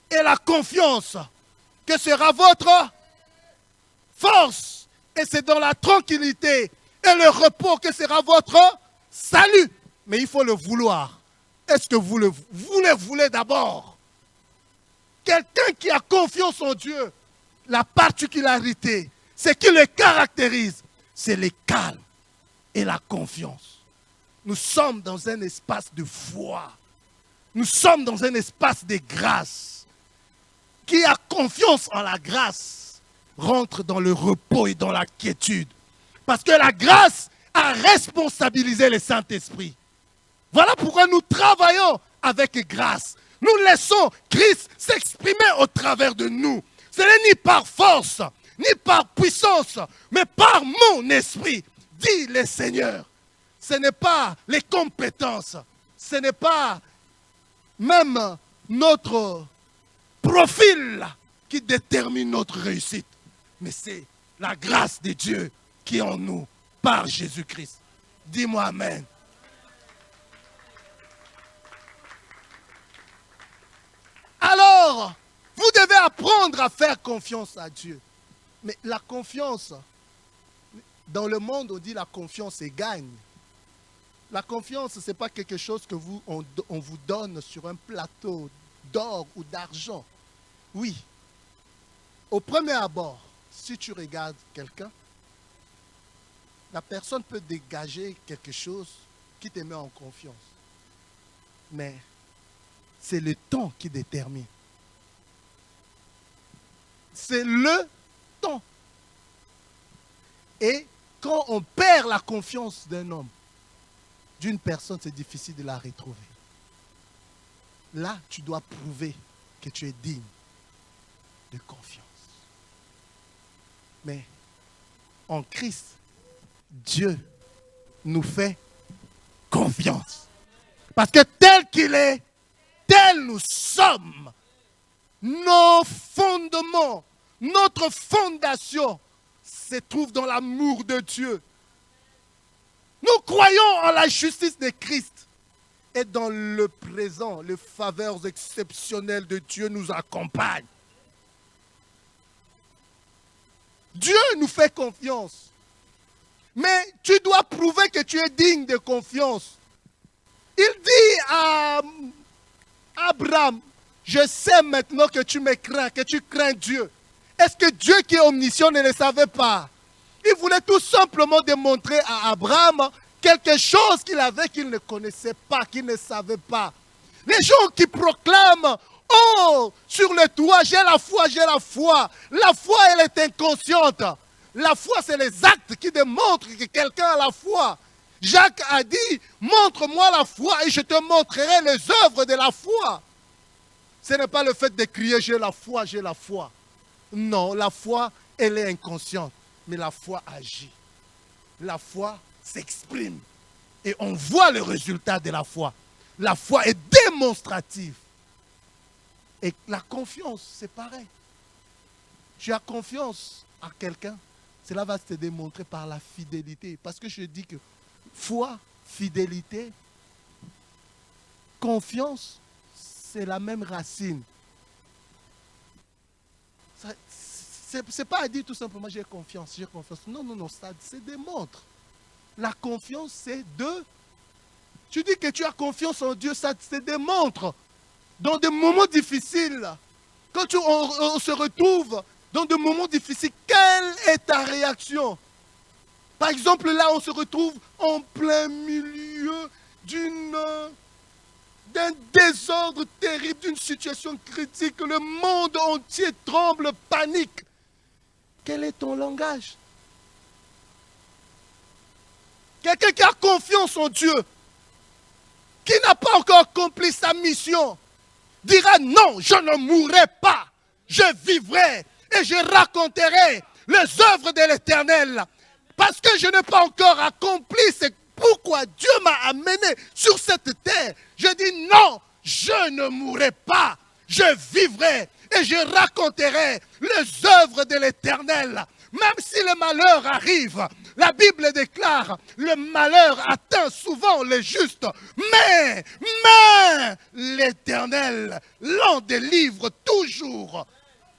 et la confiance que sera votre force. Et c'est dans la tranquillité et le repos que sera votre salut. Mais il faut le vouloir. Est-ce que vous le voulez d'abord? Quelqu'un qui a confiance en Dieu, la particularité, ce qui le caractérise, c'est le calme et la confiance. Nous sommes dans un espace de foi. Nous sommes dans un espace de grâce. Qui a confiance en la grâce rentre dans le repos et dans la quiétude. Parce que la grâce a responsabilisé le Saint-Esprit. Voilà pourquoi nous travaillons avec grâce. Nous laissons Christ s'exprimer au travers de nous. Ce n'est ni par force, ni par puissance, mais par mon esprit, dit le Seigneur. Ce n'est pas les compétences, ce n'est pas même notre profil qui détermine notre réussite, mais c'est la grâce de Dieu qui est en nous par Jésus-Christ. Dis-moi Amen. Alors, apprendre à faire confiance à Dieu. Mais la confiance, dans le monde, on dit la confiance est gagne. La confiance, ce n'est pas quelque chose que on vous donne sur un plateau d'or ou d'argent. Oui, au premier abord, si tu regardes quelqu'un, la personne peut dégager quelque chose qui te met en confiance. Mais c'est le temps qui détermine. C'est le temps. Et quand on perd la confiance d'un homme, d'une personne, c'est difficile de la retrouver. Là, tu dois prouver que tu es digne de confiance. Mais en Christ, Dieu nous fait confiance. Parce que tel qu'il est, tel nous sommes. Nos fondements, notre fondation se trouve dans l'amour de Dieu. Nous croyons en la justice de Christ. Et dans le présent, les faveurs exceptionnelles de Dieu nous accompagnent. Dieu nous fait confiance. Mais tu dois prouver que tu es digne de confiance. Il dit à Abraham, je sais maintenant que tu me crains, que tu crains Dieu. Est-ce que Dieu qui est omniscient ne le savait pas? Il voulait tout simplement démontrer à Abraham quelque chose qu'il avait qu'il ne connaissait pas, qu'il ne savait pas. Les gens qui proclament, oh, sur le toit, j'ai la foi, j'ai la foi. La foi, elle est inconsciente. La foi, c'est les actes qui démontrent que quelqu'un a la foi. Jacques a dit, montre-moi la foi et je te montrerai les œuvres de la foi. Ce n'est pas le fait de crier, j'ai la foi, j'ai la foi. Non, la foi, elle est inconsciente. Mais la foi agit. La foi s'exprime. Et on voit le résultat de la foi. La foi est démonstrative. Et la confiance, c'est pareil. Tu as confiance à quelqu'un, cela va se démontrer par la fidélité. Parce que je dis que foi, fidélité, confiance, c'est la même racine. C'est pas à dire tout simplement j'ai confiance, j'ai confiance. Non, non, non, ça se démontre. La confiance, c'est de... Tu dis que tu as confiance en Dieu, ça se démontre. Dans des moments difficiles, quand on se retrouve dans des moments difficiles, quelle est ta réaction? Par exemple, là, on se retrouve en plein milieu d'un désordre terrible, d'une situation critique. Le monde entier tremble, panique. Quel est ton langage? Quelqu'un qui a confiance en Dieu, qui n'a pas encore accompli sa mission, dira non, je ne mourrai pas, je vivrai et je raconterai les œuvres de l'Éternel. Parce que je n'ai pas encore accompli, c'est pourquoi Dieu m'a amené sur cette terre. Je dis non, je ne mourrai pas, je vivrai et je raconterai les œuvres de l'Éternel. Même si le malheur arrive, la Bible déclare, le malheur atteint souvent les justes, mais l'Éternel l'en délivre toujours.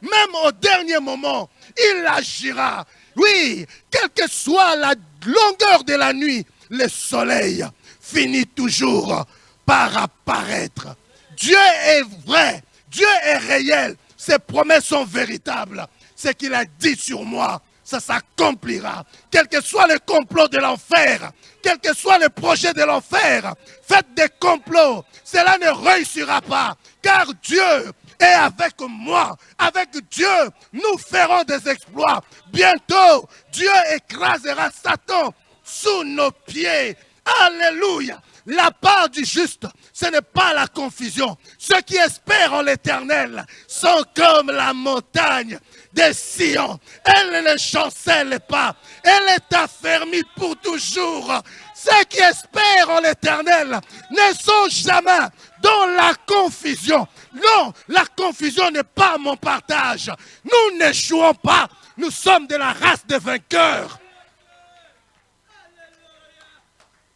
Même au dernier moment, il agira. Oui, quelle que soit la longueur de la nuit, le soleil finit toujours par apparaître. Dieu est vrai, Dieu est réel, ses promesses sont véritables. Ce qu'il a dit sur moi, ça s'accomplira. Quel que soit le complot de l'enfer, quel que soit le projet de l'enfer, faites des complots, cela ne réussira pas. Car Dieu est avec moi. Avec Dieu, nous ferons des exploits. Bientôt, Dieu écrasera Satan sous nos pieds. Alléluia. La part du juste, ce n'est pas la confusion. Ceux qui espèrent en l'Éternel sont comme la montagne de Sion. Elle ne chancelle pas. Elle est affermie pour toujours. Ceux qui espèrent en l'Éternel ne sont jamais dans la confusion. Non, la confusion n'est pas mon partage. Nous n'échouons pas. Nous sommes de la race des vainqueurs.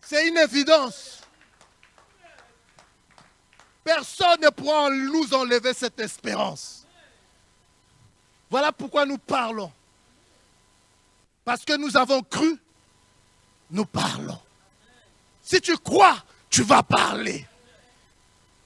C'est une évidence. Personne ne pourra nous enlever cette espérance. Voilà pourquoi nous parlons. Parce que nous avons cru, nous parlons. Si tu crois, tu vas parler.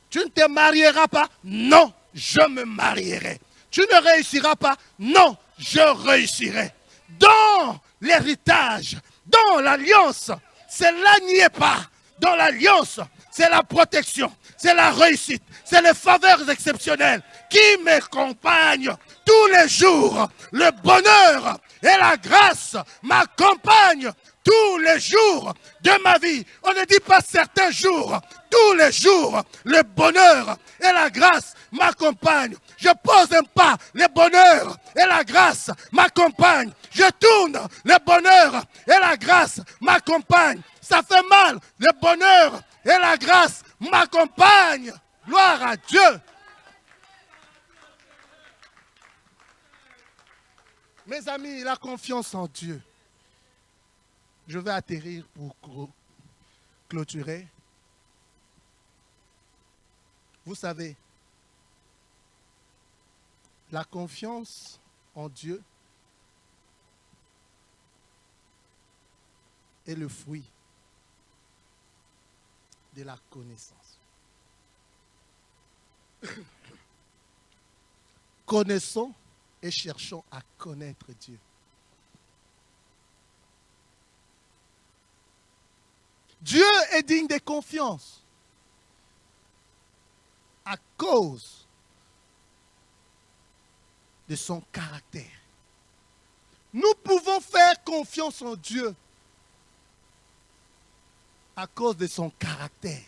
Tu ne te marieras pas? Non, je me marierai. Tu ne réussiras pas? Non, je réussirai. Dans l'héritage, dans l'alliance, cela n'y est pas. Dans l'alliance, c'est la protection, c'est la réussite, c'est les faveurs exceptionnelles qui m'accompagnent tous les jours. Le bonheur et la grâce m'accompagnent tous les jours de ma vie. On ne dit pas certains jours, tous les jours, le bonheur et la grâce m'accompagnent. Je pose un pas, le bonheur et la grâce m'accompagnent. Je tourne, le bonheur et la grâce m'accompagnent. Ça fait mal, le bonheur et la grâce m'accompagnent. Gloire à Dieu. Mes amis, la confiance en Dieu. Je vais atterrir pour clôturer. Vous savez, la confiance en Dieu est le fruit de la connaissance. Connaissons et cherchons à connaître Dieu. Dieu est digne de confiance à cause de son caractère. Nous pouvons faire confiance en Dieu à cause de son caractère.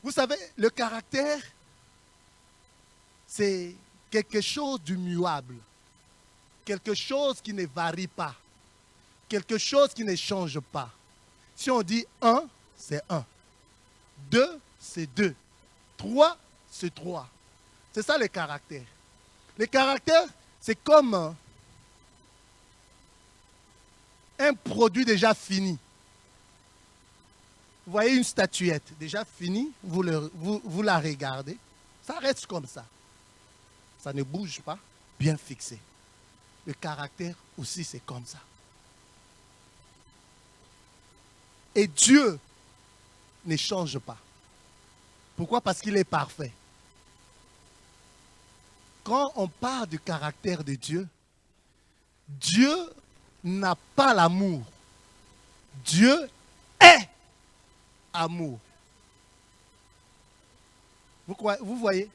Vous savez, le caractère, c'est quelque chose d'immuable, quelque chose qui ne varie pas, quelque chose qui ne change pas. Si on dit 1, c'est 1. 2, c'est 2. 3, c'est 3. C'est ça le caractère. Le caractère, c'est comme un produit déjà fini. Vous voyez une statuette déjà finie, vous la regardez, ça reste comme ça. Ça ne bouge pas, bien fixé. Le caractère aussi, c'est comme ça. Et Dieu ne change pas. Pourquoi? Parce qu'il est parfait. Quand on parle du caractère de Dieu, Dieu n'a pas l'amour. Dieu est amour. Vous voyez?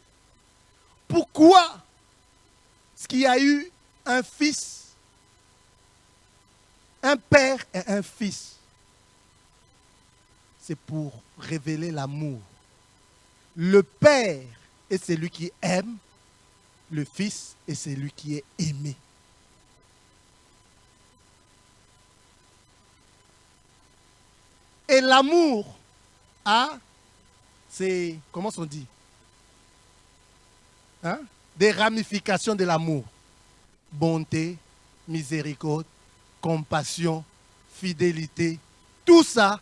Pourquoi est-ce qu'il y a eu un fils, un père et un fils? C'est pour révéler l'amour. Le père est celui qui aime, le fils est celui qui est aimé. Et l'amour c'est, comment on dit? Des ramifications de l'amour. Bonté, miséricorde, compassion, fidélité. Tout ça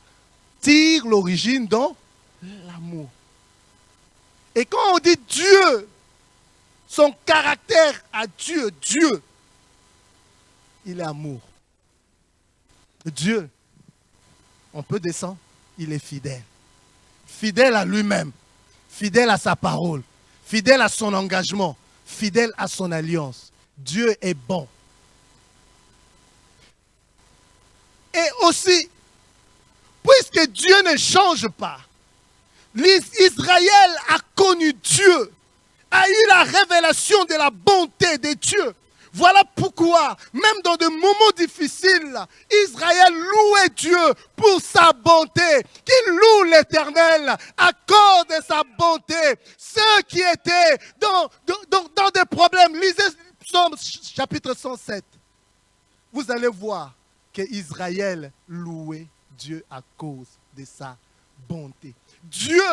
tire l'origine dans l'amour. Et quand on dit Dieu, son caractère à Dieu, Dieu, il est amour. Dieu, on peut descendre, il est fidèle. Fidèle à lui-même, fidèle à sa parole, fidèle à son engagement, fidèle à son alliance. Dieu est bon. Et aussi, puisque Dieu ne change pas, Israël a connu Dieu, a eu la révélation de la bonté de Dieu. Voilà pourquoi, même dans des moments difficiles, Israël louait Dieu pour sa bonté. Qu'il loue l'Éternel à cause de sa bonté. Ceux qui étaient dans des problèmes, lisez Psaume chapitre 107. Vous allez voir que Israël louait Dieu à cause de sa bonté. Dieu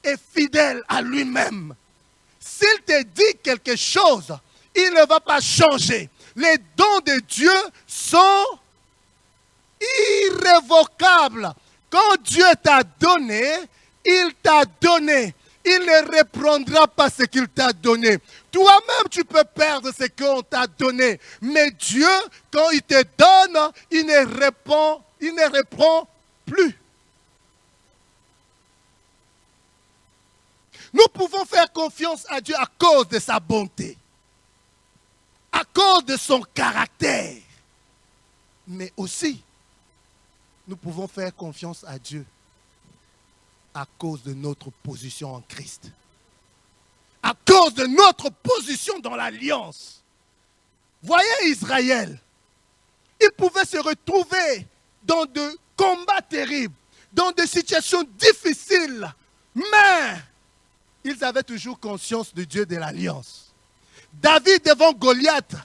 est fidèle à lui-même. S'il te dit quelque chose, il ne va pas changer. Les dons de Dieu sont irrévocables. Quand Dieu t'a donné, il t'a donné. il ne reprendra pas ce qu'il t'a donné. Toi-même, tu peux perdre ce qu'on t'a donné. Mais Dieu, quand il te donne, il ne reprend plus. Nous pouvons faire confiance à Dieu à cause de sa bonté, à cause de son caractère. Mais aussi, nous pouvons faire confiance à Dieu à cause de notre position en Christ. À cause de notre position dans l'alliance. Voyez Israël, ils pouvaient se retrouver dans de combats terribles, dans des situations difficiles, mais ils avaient toujours conscience du Dieu de l'alliance. David devant Goliath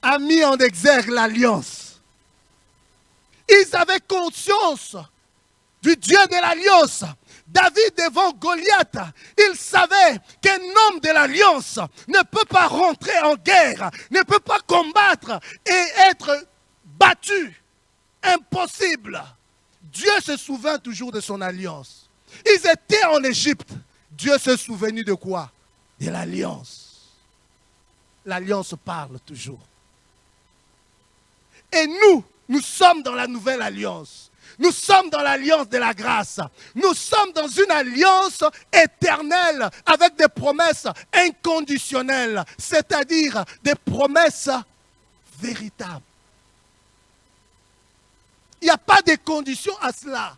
a mis en exergue l'alliance. Ils avaient conscience du Dieu de l'alliance. David devant Goliath, il savait qu'un homme de l'alliance ne peut pas rentrer en guerre, ne peut pas combattre et être battu. Impossible. Dieu se souvient toujours de son alliance. Ils étaient en Égypte. Dieu se souvenu de quoi? De l'alliance. L'alliance parle toujours. Et nous sommes dans la nouvelle alliance. Nous sommes dans l'alliance de la grâce. Nous sommes dans une alliance éternelle avec des promesses inconditionnelles, c'est-à-dire des promesses véritables. Il n'y a pas de conditions à cela.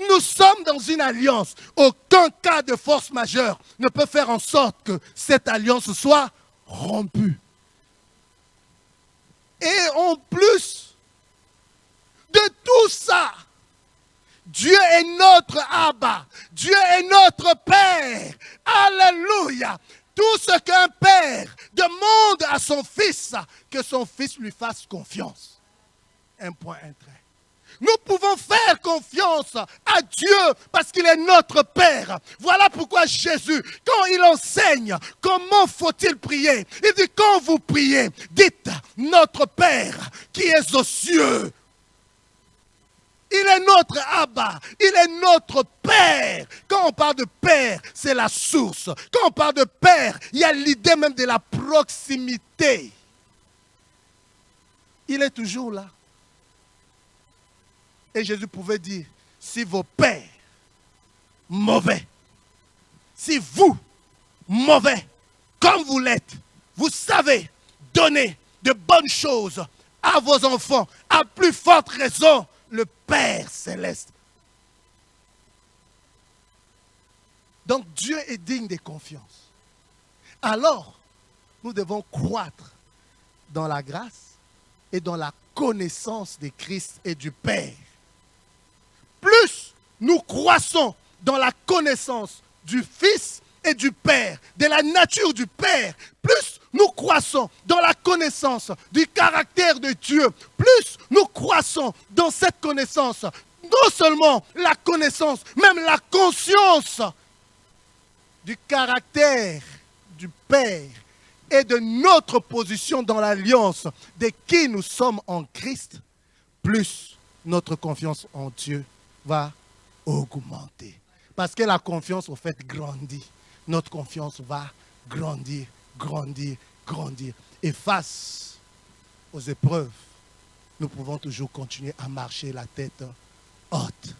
Nous sommes dans une alliance. Aucun cas de force majeure ne peut faire en sorte que cette alliance soit rompue. Et en plus de tout ça, Dieu est notre Abba. Dieu est notre Père. Alléluia. Tout ce qu'un père demande à son fils, que son fils lui fasse confiance. Un point, un trait. Nous pouvons faire confiance à Dieu parce qu'il est notre Père. Voilà pourquoi Jésus, quand il enseigne comment faut-il prier, il dit quand vous priez, dites notre Père qui est aux cieux. Il est notre Abba, il est notre Père. Quand on parle de Père, c'est la source. Quand on parle de Père, il y a l'idée même de la proximité. Il est toujours là. Et Jésus pouvait dire, si vos pères, mauvais, si vous, mauvais, comme vous l'êtes, vous savez donner de bonnes choses à vos enfants, à plus forte raison, le Père céleste. Donc Dieu est digne de confiance. Alors, nous devons croître dans la grâce et dans la connaissance de Christ et du Père. Plus nous croissons dans la connaissance du Fils et du Père, de la nature du Père, plus nous croissons dans la connaissance du caractère de Dieu, plus nous croissons dans cette connaissance, non seulement la connaissance, même la conscience du caractère du Père et de notre position dans l'alliance de qui nous sommes en Christ, plus notre confiance en Dieu va augmenter. Parce que la confiance, au fait, grandit. Notre confiance va grandir, grandir, grandir. Et face aux épreuves, nous pouvons toujours continuer à marcher la tête haute.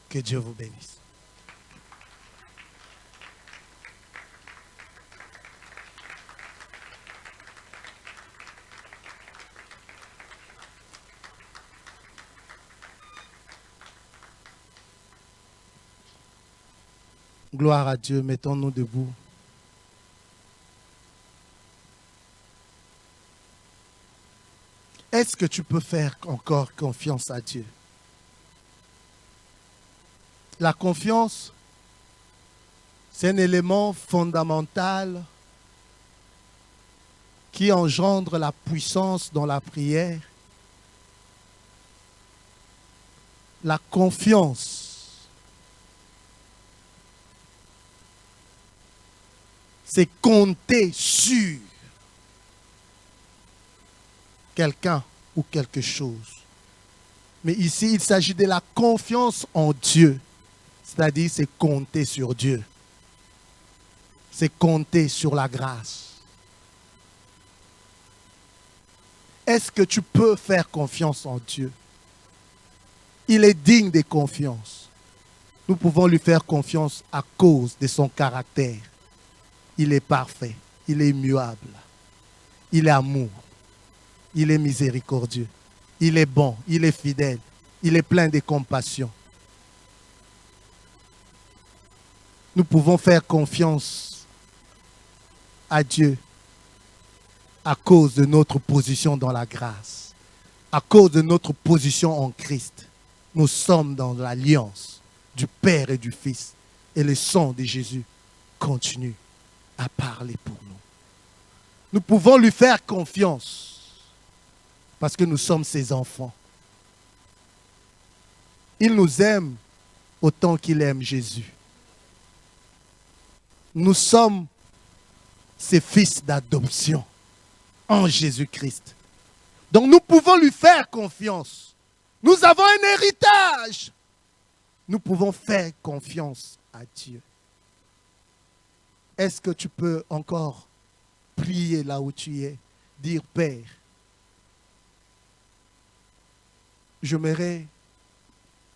Que Dieu vous bénisse. Gloire à Dieu, mettons-nous debout. Est-ce que tu peux faire encore confiance à Dieu? La confiance, c'est un élément fondamental qui engendre la puissance dans la prière. La confiance c'est compter sur quelqu'un ou quelque chose. Mais ici, il s'agit de la confiance en Dieu. C'est-à-dire, c'est compter sur Dieu. C'est compter sur la grâce. Est-ce que tu peux faire confiance en Dieu? Il est digne de confiance. Nous pouvons lui faire confiance à cause de son caractère. Il est parfait, il est immuable, il est amour, il est miséricordieux, il est bon, il est fidèle, il est plein de compassion. Nous pouvons faire confiance à Dieu à cause de notre position dans la grâce, à cause de notre position en Christ. Nous sommes dans l'alliance du Père et du Fils. Et le sang de Jésus continue à parler pour nous. Nous pouvons lui faire confiance parce que nous sommes ses enfants. Il nous aime autant qu'il aime Jésus. Nous sommes ses fils d'adoption en Jésus-Christ. Donc nous pouvons lui faire confiance. Nous avons un héritage. Nous pouvons faire confiance à Dieu. Est-ce que tu peux encore prier là où tu es, dire Père, j'aimerais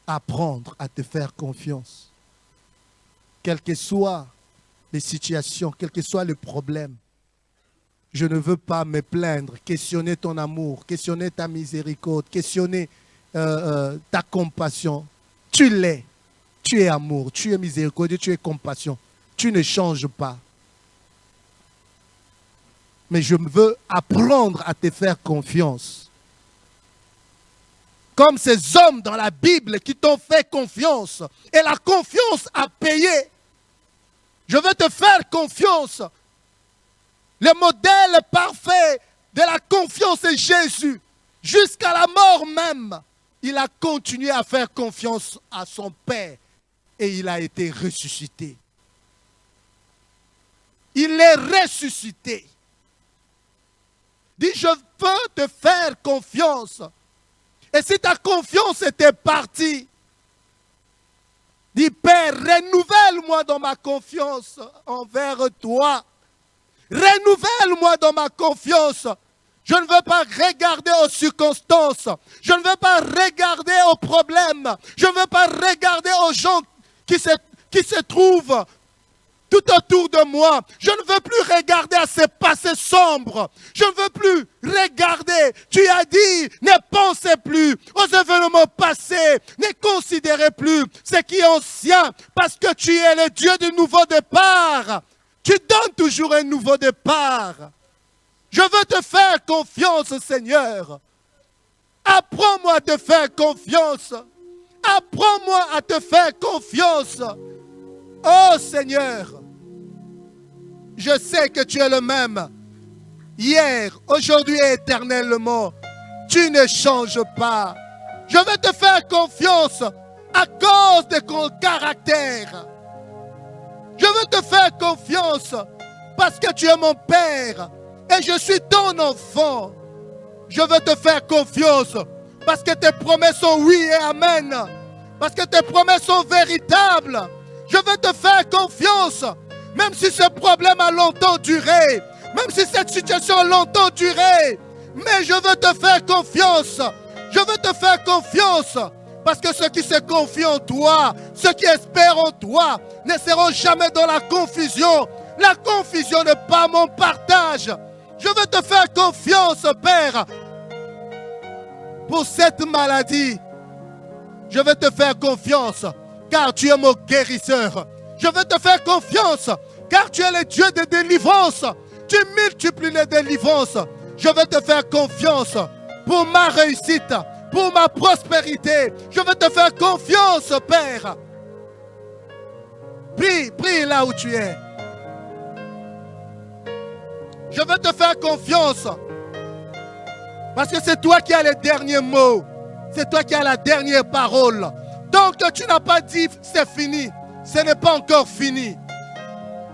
apprendre à te faire confiance. Quelles que soient les situations, quel que soit le problème, je ne veux pas me plaindre, questionner ton amour, questionner ta miséricorde, questionner ta compassion. Tu l'es. Tu es amour, tu es miséricorde, tu es compassion. Tu ne changes pas. Mais je veux apprendre à te faire confiance. Comme ces hommes dans la Bible qui t'ont fait confiance. Et la confiance a payé. Je veux te faire confiance. Le modèle parfait de la confiance est Jésus. Jusqu'à la mort même, il a continué à faire confiance à son Père. Et il a été ressuscité. Il est ressuscité. Dis, je veux te faire confiance. Et si ta confiance était partie, dis, Père, renouvelle-moi dans ma confiance envers toi. Renouvelle-moi dans ma confiance. Je ne veux pas regarder aux circonstances. Je ne veux pas regarder aux problèmes. Je ne veux pas regarder aux gens qui se trouvent tout autour de moi. Je ne veux plus regarder à ces passés sombres. Je ne veux plus regarder. Tu as dit, ne pensez plus aux événements passés. Ne considérez plus ce qui est ancien. Parce que tu es le Dieu du nouveau départ. Tu donnes toujours un nouveau départ. Je veux te faire confiance, Seigneur. Apprends-moi à te faire confiance. Apprends-moi à te faire confiance. Oh Seigneur, je sais que tu es le même. Hier, aujourd'hui et éternellement. Tu ne changes pas. Je veux te faire confiance à cause de ton caractère. Je veux te faire confiance parce que tu es mon Père et je suis ton enfant. Je veux te faire confiance parce que tes promesses sont oui et amen. Parce que tes promesses sont véritables. Je veux te faire confiance, même si ce problème a longtemps duré, même si cette situation a longtemps duré. Mais je veux te faire confiance. Je veux te faire confiance. Parce que ceux qui se confient en toi, ceux qui espèrent en toi, ne seront jamais dans la confusion. La confusion n'est pas mon partage. Je veux te faire confiance, Père. Pour cette maladie, je veux te faire confiance, car tu es mon guérisseur. Je veux te faire confiance, car tu es le Dieu de délivrance. Tu multiplies les délivrances. Je veux te faire confiance pour ma réussite, pour ma prospérité. Je veux te faire confiance, Père. Prie, prie là où tu es. Je veux te faire confiance. Parce que c'est toi qui as les derniers mots. C'est toi qui as la dernière parole. Donc tu n'as pas dit c'est fini. Ce n'est pas encore fini.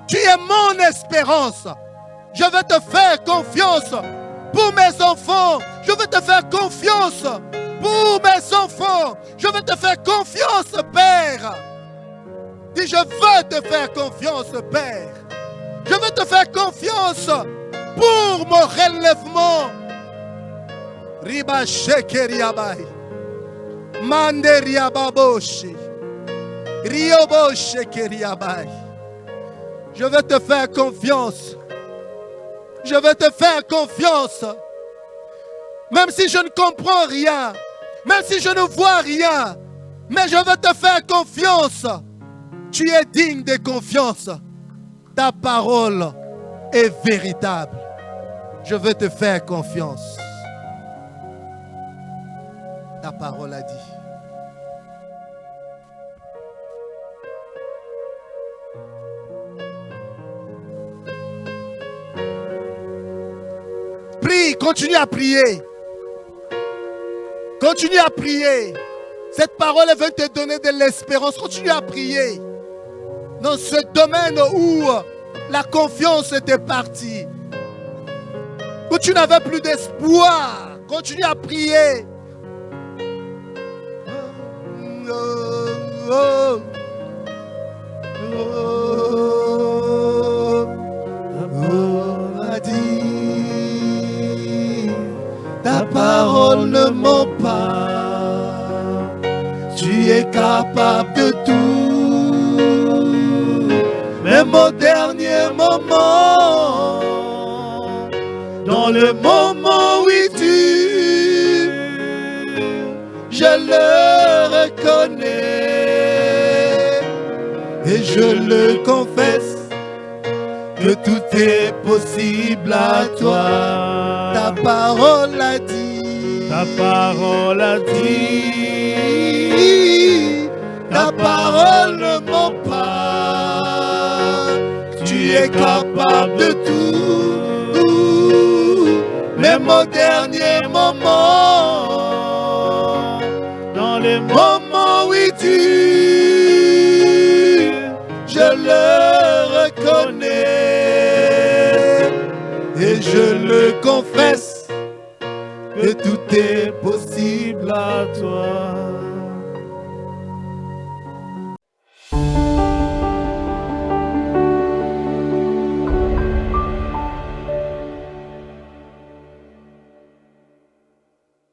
Tu es mon espérance. Je veux te faire confiance pour mes enfants. Je veux te faire confiance pour mes enfants. Je veux te faire confiance, Père. Dis, je veux te faire confiance, Père. Je veux te faire confiance pour mon relèvement. Riba shekeriabai. Manderiababoshi. Riobo shekeriabai. Je veux te faire confiance. Je veux te faire confiance. Même si je ne comprends rien. Même si je ne vois rien. Mais je veux te faire confiance. Tu es digne de confiance. Ta parole est véritable. Je veux te faire confiance. Ta parole a dit. Prie, continue à prier. Continue à prier. Cette parole veut te donner de l'espérance. Continue à prier. Dans ce domaine où la confiance était partie, où tu n'avais plus d'espoir, continue à prier. Ta parole ne ment pas. Tu es capable de tout. Même au dernier moment, dans le moment où tu, je le reconnais et je le confesse que tout est possible à toi. Ta parole a dit. Ta parole a dit. Ta parole ne ment pas. Tu es capable de tout. Même au dernier moment. Dans les moments où tu, je le reconnais et je le confesse que tout est possible à toi.